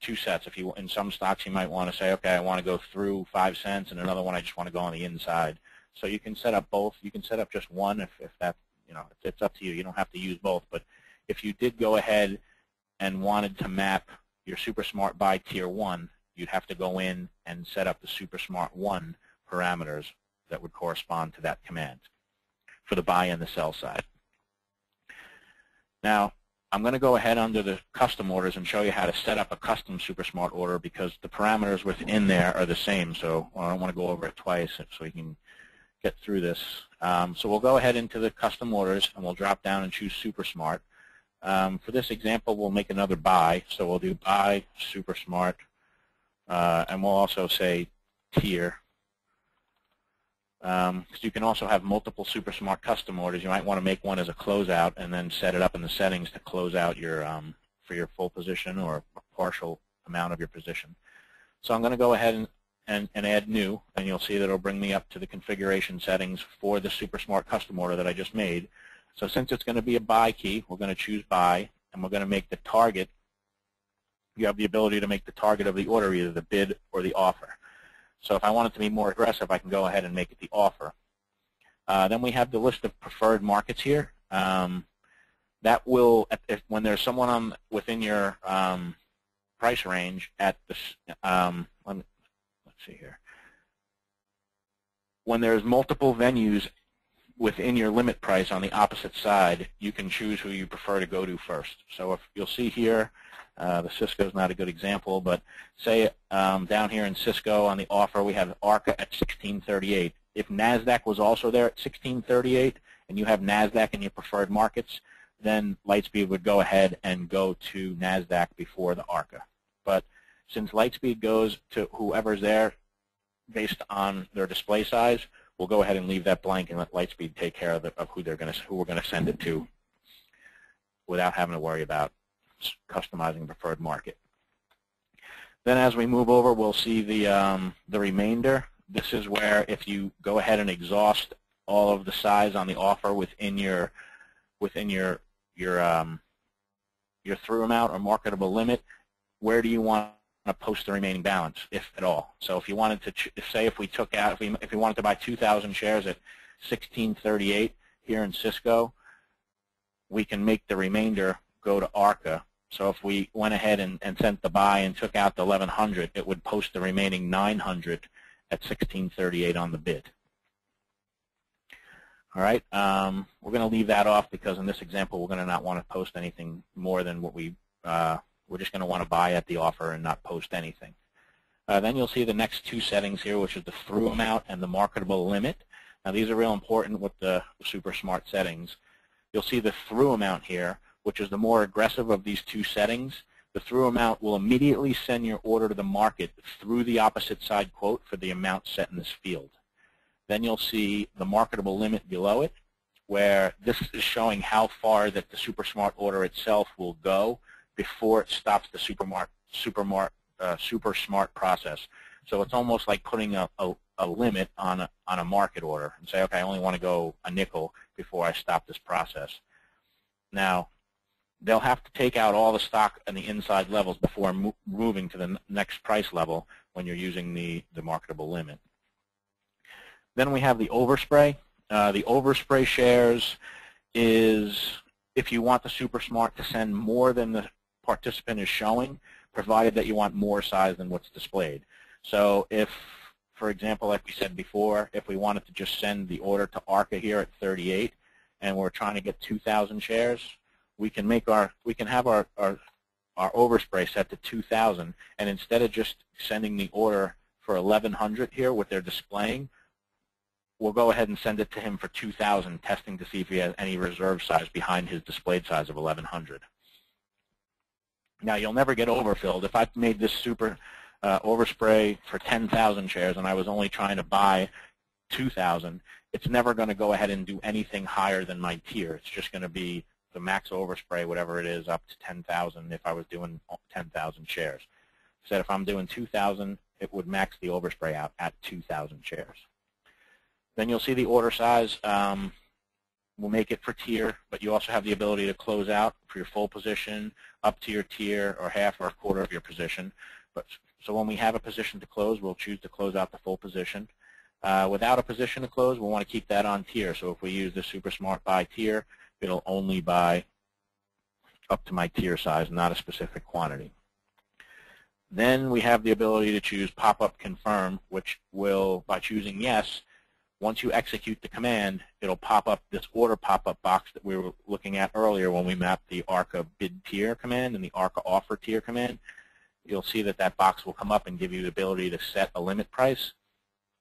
2 sets. If you, in some stocks, you might want to say, okay, I want to go through 5 cents, and another one I just want to go on the inside. So you can set up both. You can set up just one if that, it's up to you. You don't have to use both. But if you did go ahead and wanted to map your super smart by tier 1, you'd have to go in and set up the super smart 1 parameters that would correspond to that command for the buy and the sell side. Now, I'm going to go ahead under the custom orders and show you how to set up a custom super smart order, because the parameters within there are the same. So I don't want to go over it twice so we can get through this. So we'll go ahead into the custom orders, and we'll drop down and choose super smart. For this example, we'll make another buy. So we'll do buy super smart, and we'll also say tier. Because you can also have multiple super smart custom orders. You might want to make one as a closeout and then set it up in the settings to close out your for your full position or a partial amount of your position. So I'm going to go ahead and add new, and you'll see that it'll bring me up to the configuration settings for the super smart custom order that I just made. So since it's going to be a buy key, we're going to choose buy, and we're going to make the target. You have the ability to make the target of the order either the bid or the offer. So if I want it to be more aggressive, I can go ahead and make it the offer. Then we have the list of preferred markets here. That will, when there's someone within your price range at the, let's see here. When there's multiple venues within your limit price on the opposite side, you can choose who you prefer to go to first. So if you'll see here, the Cisco is not a good example, but say down here in Cisco on the offer we have ARCA at 1638. If NASDAQ was also there at 1638 and you have NASDAQ in your preferred markets, then Lightspeed would go ahead and go to NASDAQ before the ARCA. But since Lightspeed goes to whoever's there based on their display size, we'll go ahead and leave that blank and let Lightspeed take care of who we're going to send it to without having to worry about customizing preferred market. Then as we move over, we'll see the remainder. This is where if you go ahead and exhaust all of the size on the offer within your through amount or marketable limit, where do you want to post the remaining balance, if at all? So if you wanted to, say if we took out, if we wanted to buy 2,000 shares at 1638 here in Cisco, we can make the remainder go to ARCA. So if we went ahead and sent the buy and took out the 1,100, it would post the remaining 900 at 1638 on the bid. All right, we're going to leave that off because in this example we're going to not want to post anything more than what we're just going to want to buy at the offer and not post anything. Then you'll see the next two settings here, which is the through amount and the marketable limit. Now these are real important with the super smart settings. You'll see the through amount here, which is the more aggressive of these two settings. The through amount will immediately send your order to the market through the opposite side quote for the amount set in this field. Then you'll see the marketable limit below it, where this is showing how far that the super smart order itself will go before it stops the super smart process. So it's almost like putting a limit on a market order and say, okay, I only want to go a nickel before I stop this process. Now, they'll have to take out all the stock and the inside levels before moving to the next price level when you're using the marketable limit. Then we have the overspray. The overspray shares is if you want the super smart to send more than the participant is showing, provided that you want more size than what's displayed. So if, for example, like we said before, if we wanted to just send the order to ARCA here at 38 and we're trying to get 2,000 shares, we can have our overspray set to 2,000, and instead of just sending the order for 1,100 here, what they're displaying, we'll go ahead and send it to him for 2,000, testing to see if he has any reserve size behind his displayed size of 1,100. Now, you'll never get overfilled. If I made this super overspray for 10,000 shares and I was only trying to buy 2,000, it's never going to go ahead and do anything higher than my tier. It's just going to be the max overspray, whatever it is, up to 10,000 if I was doing 10,000 shares. So if I'm doing 2,000, it would max the overspray out at 2,000 shares. Then you'll see the order size. We'll make it for tier, but you also have the ability to close out for your full position, up to your tier, or half or a quarter of your position. So when we have a position to close, we'll choose to close out the full position. Without a position to close, we'll want to keep that on tier. So if we use the Super Smart Buy tier, it'll only buy up to my tier size, not a specific quantity. Then we have the ability to choose Pop-Up Confirm, which will, by choosing yes, once you execute the command, it'll pop up this order pop-up box that we were looking at earlier when we mapped the ARCA bid tier command and the ARCA offer tier command. You'll see that that box will come up and give you the ability to set a limit price,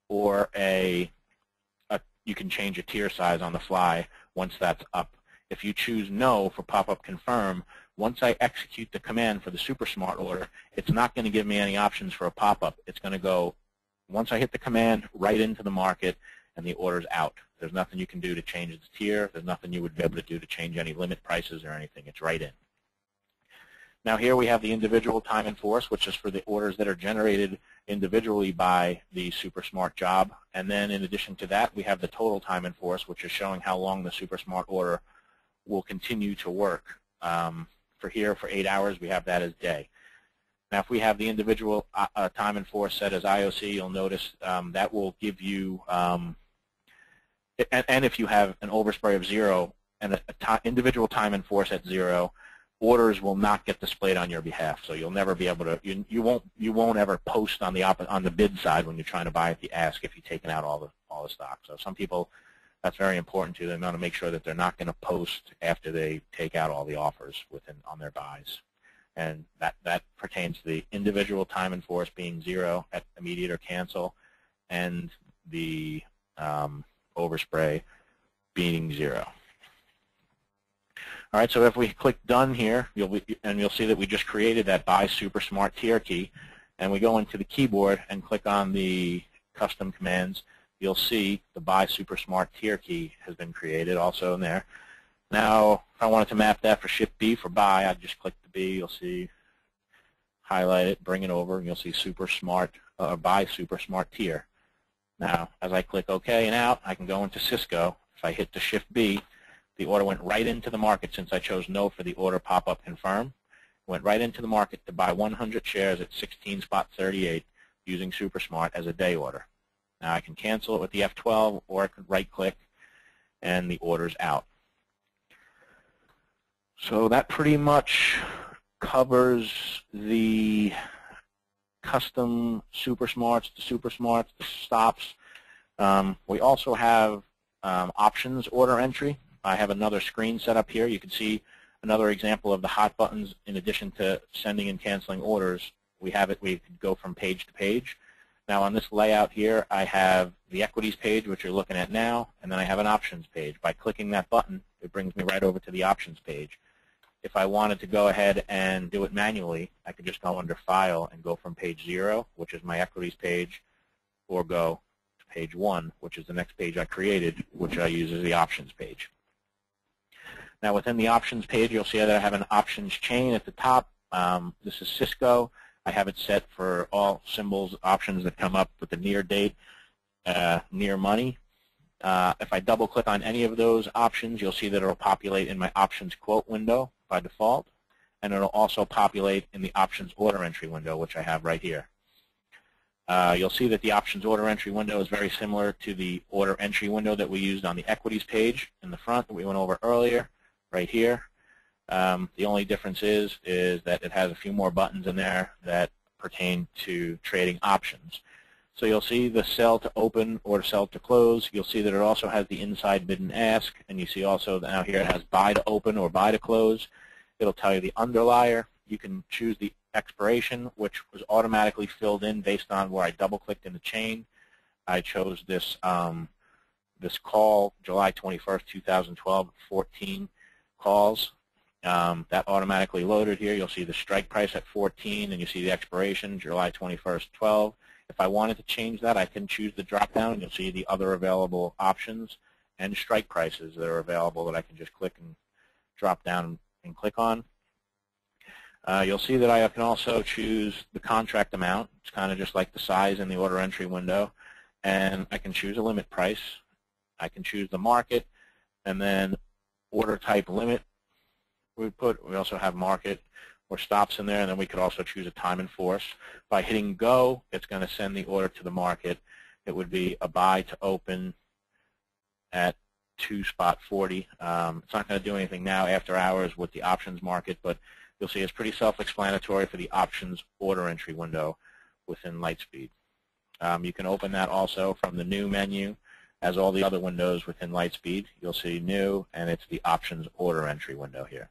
or you can change a tier size on the fly once that's up. If you choose no for Pop-Up Confirm, once I execute the command for the Super Smart order, it's not going to give me any options for a pop-up. It's going to go, once I hit the command, right into the market, and the order's out. There's nothing you can do to change its tier. There's nothing you would be able to do to change any limit prices or anything. It's right in. Now here we have the individual time in force, which is for the orders that are generated individually by the Super Smart job. And then in addition to that, we have the total time in force, which is showing how long the Super Smart order will continue to work. For here, for 8 hours, we have that as day. Now, if we have the individual time in force set as IOC, you'll notice that will give you, and if you have an overspray of 0 and an individual time in force at 0, orders will not get displayed on your behalf. So you'll never be able to, you won't ever post on the bid side when you're trying to buy at the ask if you've taken out all the stock. So some people, that's very important to them. They want to make sure that they're not going to post after they take out all the offers on their buys. And that pertains to the individual time in force being 0 at immediate or cancel, and the overspray being 0. All right, so if we click Done here, you'll see that we just created that Buy Super Smart tier key, and we go into the keyboard and click on the custom commands. You'll see the Buy Super Smart tier key has been created also in there. Now, if I wanted to map that for Shift B for Buy, I'd just click the B. You'll see, highlight it, bring it over, and you'll see Super Smart Buy Super Smart tier. Now, as I click OK and out, I can go into Cisco. If I hit the Shift B, the order went right into the market since I chose No for the order pop-up confirm. Went right into the market to buy 100 shares at 16.38 using Super Smart as a day order. Now I can cancel it with the F12, or I could right-click and the order's out. So that pretty much covers the custom Super Smarts, the stops. We also have options order entry. I have another screen set up here. You can see another example of the hot buttons. In addition to sending and canceling orders, we could go from page to page. Now on this layout here, I have the equities page, which you're looking at now, and then I have an options page. By clicking that button, it brings me right over to the options page. If I wanted to go ahead and do it manually, I could just go under File and go from page 0, which is my equities page, or go to page 1, which is the next page I created, which I use as the options page. Now within the options page, you'll see that I have an options chain at the top. This is Cisco. I have it set for all symbols, options that come up with the near date, near money. If I double click on any of those options, you'll see that it will populate in my options quote window by default, and it will also populate in the options order entry window, which I have right here. You'll see that the options order entry window is very similar to the order entry window that we used on the equities page in the front that we went over earlier, right here. The only difference is that it has a few more buttons in there that pertain to trading options. So you'll see the sell to open or sell to close. You'll see that it also has the inside bid and ask, and you see also that now here it has buy to open or buy to close. It'll tell you the underlier. You can choose the expiration, which was automatically filled in based on where I double-clicked in the chain. I chose this this call, July 21st, 2012, 14 calls. That automatically loaded here. You'll see the strike price at 14, and you see the expiration, July 21st, 12. If I wanted to change that, I can choose the drop-down, and you'll see the other available options and strike prices that are available that I can just click and drop down and click on. You'll see that I can also choose the contract amount. It's kind of just like the size in the order entry window. And I can choose a limit price. I can choose the market, and then order type limit we also have market or stops in there, and then we could also choose a time and force. By hitting go, it's going to send the order to the market. It would be a buy to open at 2.40. It's not going to do anything now after hours with the options market, but you'll see it's pretty self-explanatory for the options order entry window within Lightspeed. You can open that also from the new menu. As all the other windows within Lightspeed, you'll see new, and it's the options order entry window here.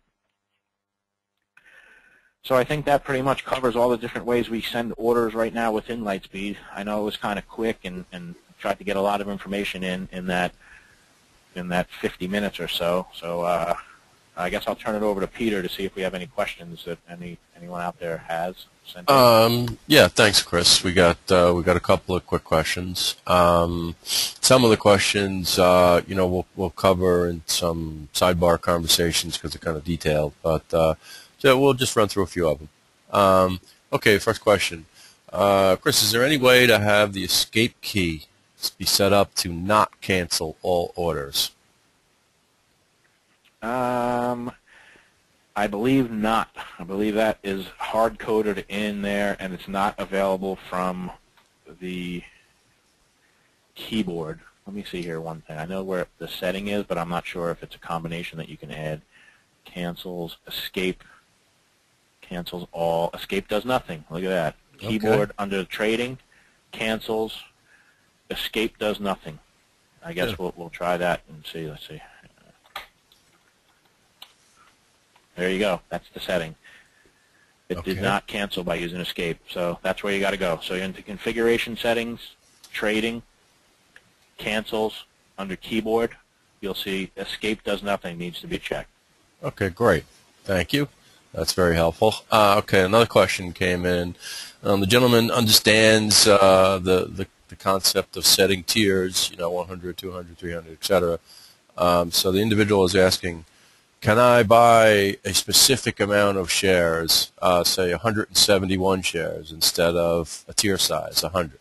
So I think that pretty much covers all the different ways we send orders right now within Lightspeed. I know it was kind of quick and tried to get a lot of information in that 50 minutes or so. So I guess I'll turn it over to Peter to see if we have any questions that anyone out there has sent in. Yeah, thanks, Chris. We got a couple of quick questions. Some of the questions, we'll cover in some sidebar conversations because they're kind of detailed, but. So we'll just run through a few of them. Okay, first question. Chris, is there any way to have the escape key be set up to not cancel all orders? I believe not. I believe that is hard-coded in there, and it's not available from the keyboard. Let me see here one thing. I know where the setting is, but I'm not sure if it's a combination that you can add. Cancels, escape. Cancels all. Escape does nothing. Look at that. Keyboard under trading, cancels. Escape does nothing. I guess we'll try that and see. Let's see. There you go. That's the setting. It did not cancel by using escape. So that's where you got to go. So into configuration settings, trading, cancels, under keyboard, you'll see escape does nothing needs to be checked. Okay, great. Thank you. That's very helpful. Okay, another question came in. The gentleman understands the concept of setting tiers, 100, 200, 300, etc. So the individual is asking, can I buy a specific amount of shares, say 171 shares, instead of a tier size, 100?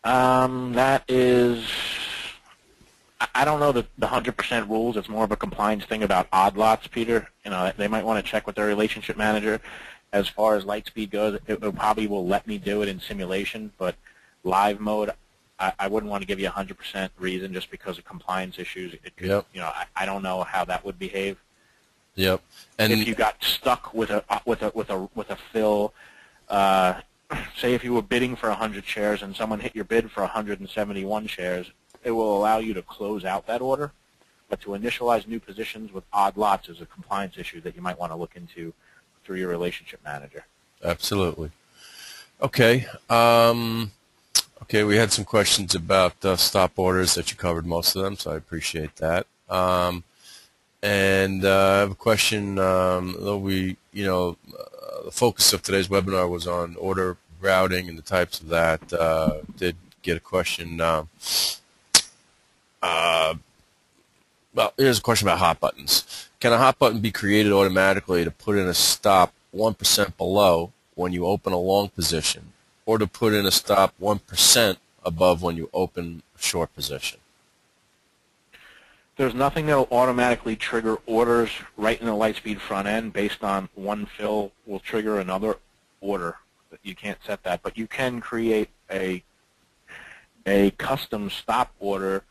That is, I don't know the 100% rules. It's more of a compliance thing about Oddlots, Peter. They might want to check with their relationship manager. As far as Lightspeed goes, it probably will let me do it in simulation, but live mode, I wouldn't want to give you 100% reason just because of compliance issues. It could, Yep. I don't know how that would behave. Yep. And if you got stuck with a fill, say if you were bidding for 100 shares and someone hit your bid for 171 shares, it will allow you to close out that order. But to initialize new positions with odd lots is a compliance issue that you might want to look into through your relationship manager. absolutely. Okay. Okay, we had some questions about stop orders that you covered most of them, so I appreciate that. And I have a question. Though the focus of today's webinar was on order routing and the types of that. Did get a question. Well, here's a question about hot buttons. Can a hot button be created automatically to put in a stop 1% below when you open a long position, or to put in a stop 1% above when you open a short position? There's nothing that will automatically trigger orders right in the Lightspeed front end based on one fill will trigger another order. You can't set that, but you can create a custom stop order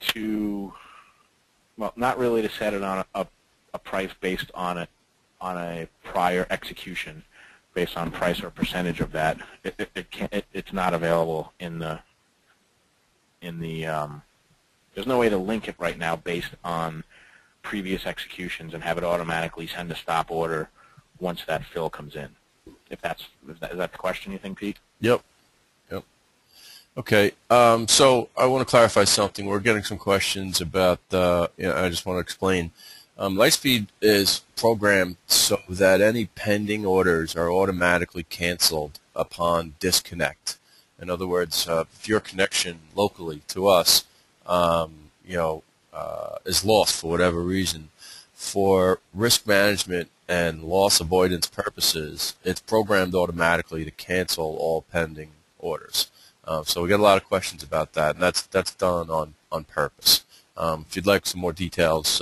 to, well, not really to set it on a price based on a prior execution based on price or percentage of that. It's not available in the there's no way to link it right now based on previous executions and have it automatically send a stop order once that fill comes in. Is that the question you think, Pete? Yep. Yep. Okay. So I want to clarify something. We're getting some questions about. I just want to explain. Lightspeed is programmed so that any pending orders are automatically canceled upon disconnect. In other words, if your connection locally to us is lost for whatever reason, for risk management and loss avoidance purposes, it's programmed automatically to cancel all pending orders. So we get a lot of questions about that, and that's done on purpose. If you'd like some more details,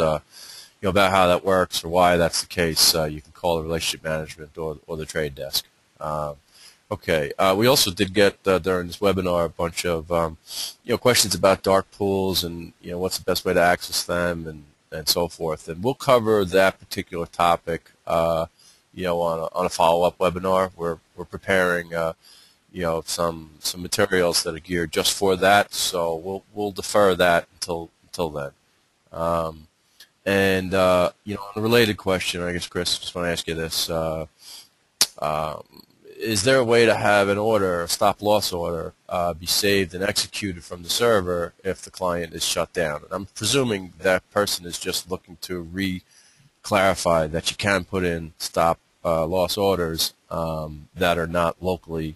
about how that works or why that's the case, you can call the relationship management or the trade desk. Okay. We also did get during this webinar a bunch of questions about dark pools and what's the best way to access them and so forth. And we'll cover that particular topic on a follow-up webinar. We're preparing some materials that are geared just for that. So we'll defer that until then. And on a related question, I guess Chris, just want to ask you this. Is there a way to have an order, a stop-loss order, be saved and executed from the server if the client is shut down? And I'm presuming that person is just looking to re-clarify that you can put in stop-loss orders that are not locally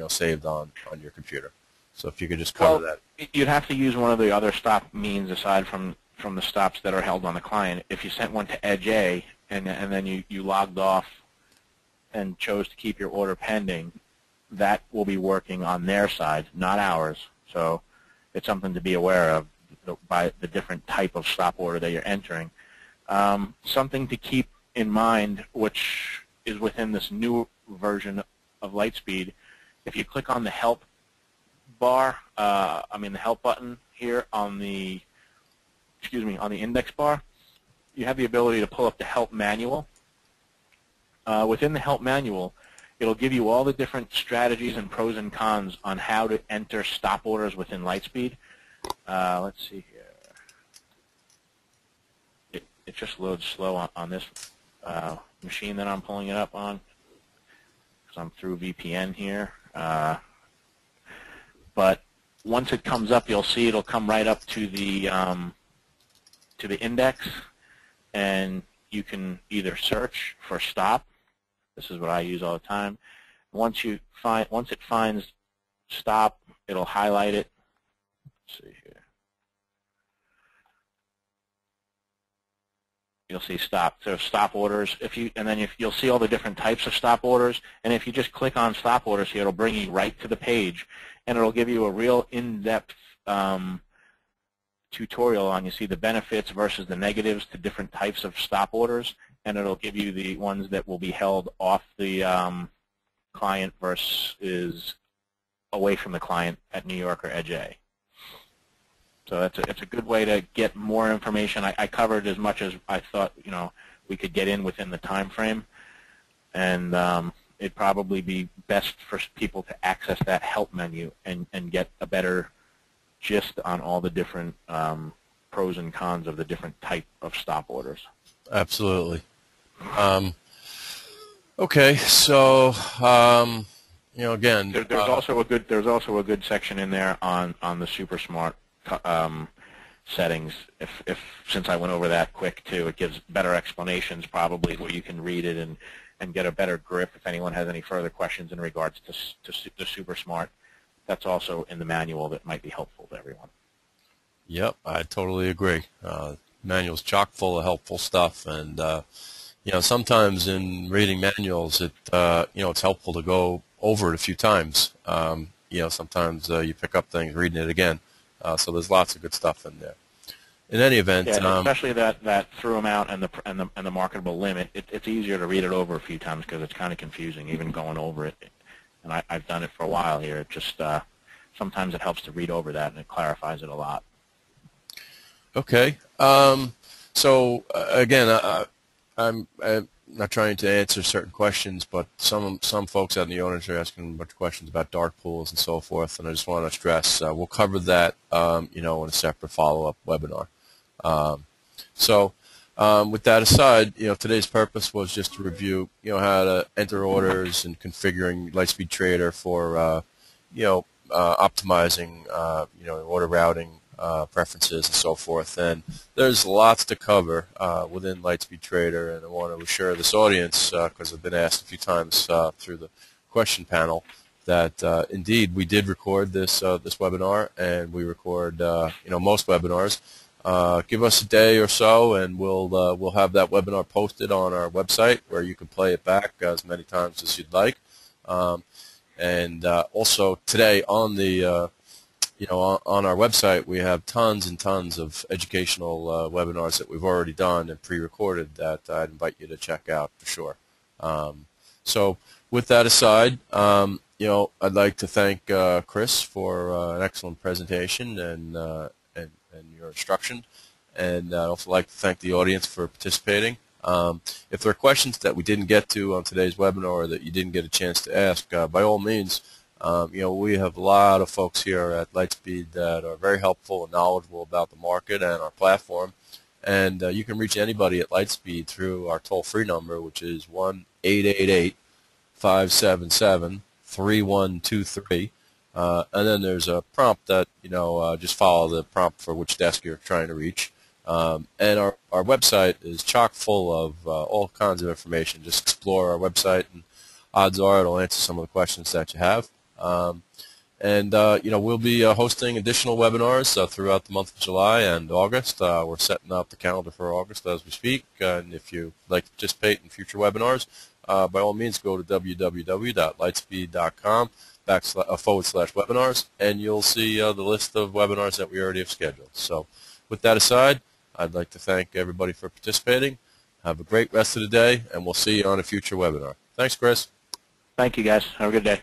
saved on your computer. So if you could just cover that. You'd have to use one of the other stop means aside from the stops that are held on the client. If you sent one to Edge A and then you logged off and chose to keep your order pending, that will be working on their side, not ours. So it's something to be aware of by the different type of stop order that you're entering. Something to keep in mind, which is within this new version of Lightspeed, if you click on the help bar, the help button here on the index bar, you have the ability to pull up the help manual. Within the help manual, it'll give you all the different strategies and pros and cons on how to enter stop orders within Lightspeed. Let's see here. It just loads slow on this machine that I'm pulling it up on because I'm through VPN here. But once it comes up, you'll see it'll come right up to the to the index, and you can either search for stop. This is what I use all the time. Once it finds stop, it'll highlight it. Let's see here. You'll see stop. So stop orders. You'll see all the different types of stop orders. And if you just click on stop orders here, it'll bring you right to the page, and it'll give you a real in-depth tutorial on, you see, the benefits versus the negatives to different types of stop orders, and it'll give you the ones that will be held off the client versus away from the client at New York or Edge A. So it's a good way to get more information. I covered as much as I thought we could get in within the time frame, and it'd probably be best for people to access that help menu and get a better gist on all the different pros and cons of the different type of stop orders. Absolutely. Okay, so again, there's also a good section in there on the super smart settings. Since I went over that quick too, it gives better explanations probably where you can read it and get a better grip if anyone has any further questions in regards to the super smart. That's also in the manual that might be helpful to everyone. Yep, I totally agree. Manual's chock full of helpful stuff, and sometimes in reading manuals, it's helpful to go over it a few times. Sometimes you pick up things reading it again. So there's lots of good stuff in there. In any event, especially that through amount and the marketable limit, it's easier to read it over a few times because it's kind of confusing even going over it. And I've done it for a while here. It just sometimes it helps to read over that, and it clarifies it a lot. Okay. So again, I'm not trying to answer certain questions, but some folks out in the audience are asking a bunch of questions about dark pools and so forth, and I just want to stress we'll cover that in a separate follow-up webinar. With that aside, today's purpose was just to review how to enter orders and configuring Lightspeed Trader for optimizing order routing preferences and so forth. And there's lots to cover within Lightspeed Trader, and I want to assure this audience, because I've been asked a few times through the question panel, that indeed we did record this webinar, and we record most webinars. Give us a day or so, and we'll have that webinar posted on our website where you can play it back as many times as you'd like. And also today on the on our website, we have tons and tons of educational webinars that we've already done and pre-recorded that I'd invite you to check out for sure. So with that aside, I'd like to thank Chris for an excellent presentation and your instruction, and I'd also like to thank the audience for participating. If there are questions that we didn't get to on today's webinar or that you didn't get a chance to ask, by all means, we have a lot of folks here at Lightspeed that are very helpful and knowledgeable about the market and our platform. And you can reach anybody at Lightspeed through our toll-free number, which is 1-888-577-3123. And then there's a prompt that, just follow the prompt for which desk you're trying to reach. And our website is chock full of all kinds of information. Just explore our website, and odds are it'll answer some of the questions that you have. We'll be hosting additional webinars throughout the month of July and August. We're setting up the calendar for August as we speak. And if you'd like to participate in future webinars, by all means, go to www.lightspeed.com/webinars, and you'll see the list of webinars that we already have scheduled. So with that aside, I'd like to thank everybody for participating. Have a great rest of the day, and we'll see you on a future webinar. Thanks, Chris. Thank you, guys. Have a good day.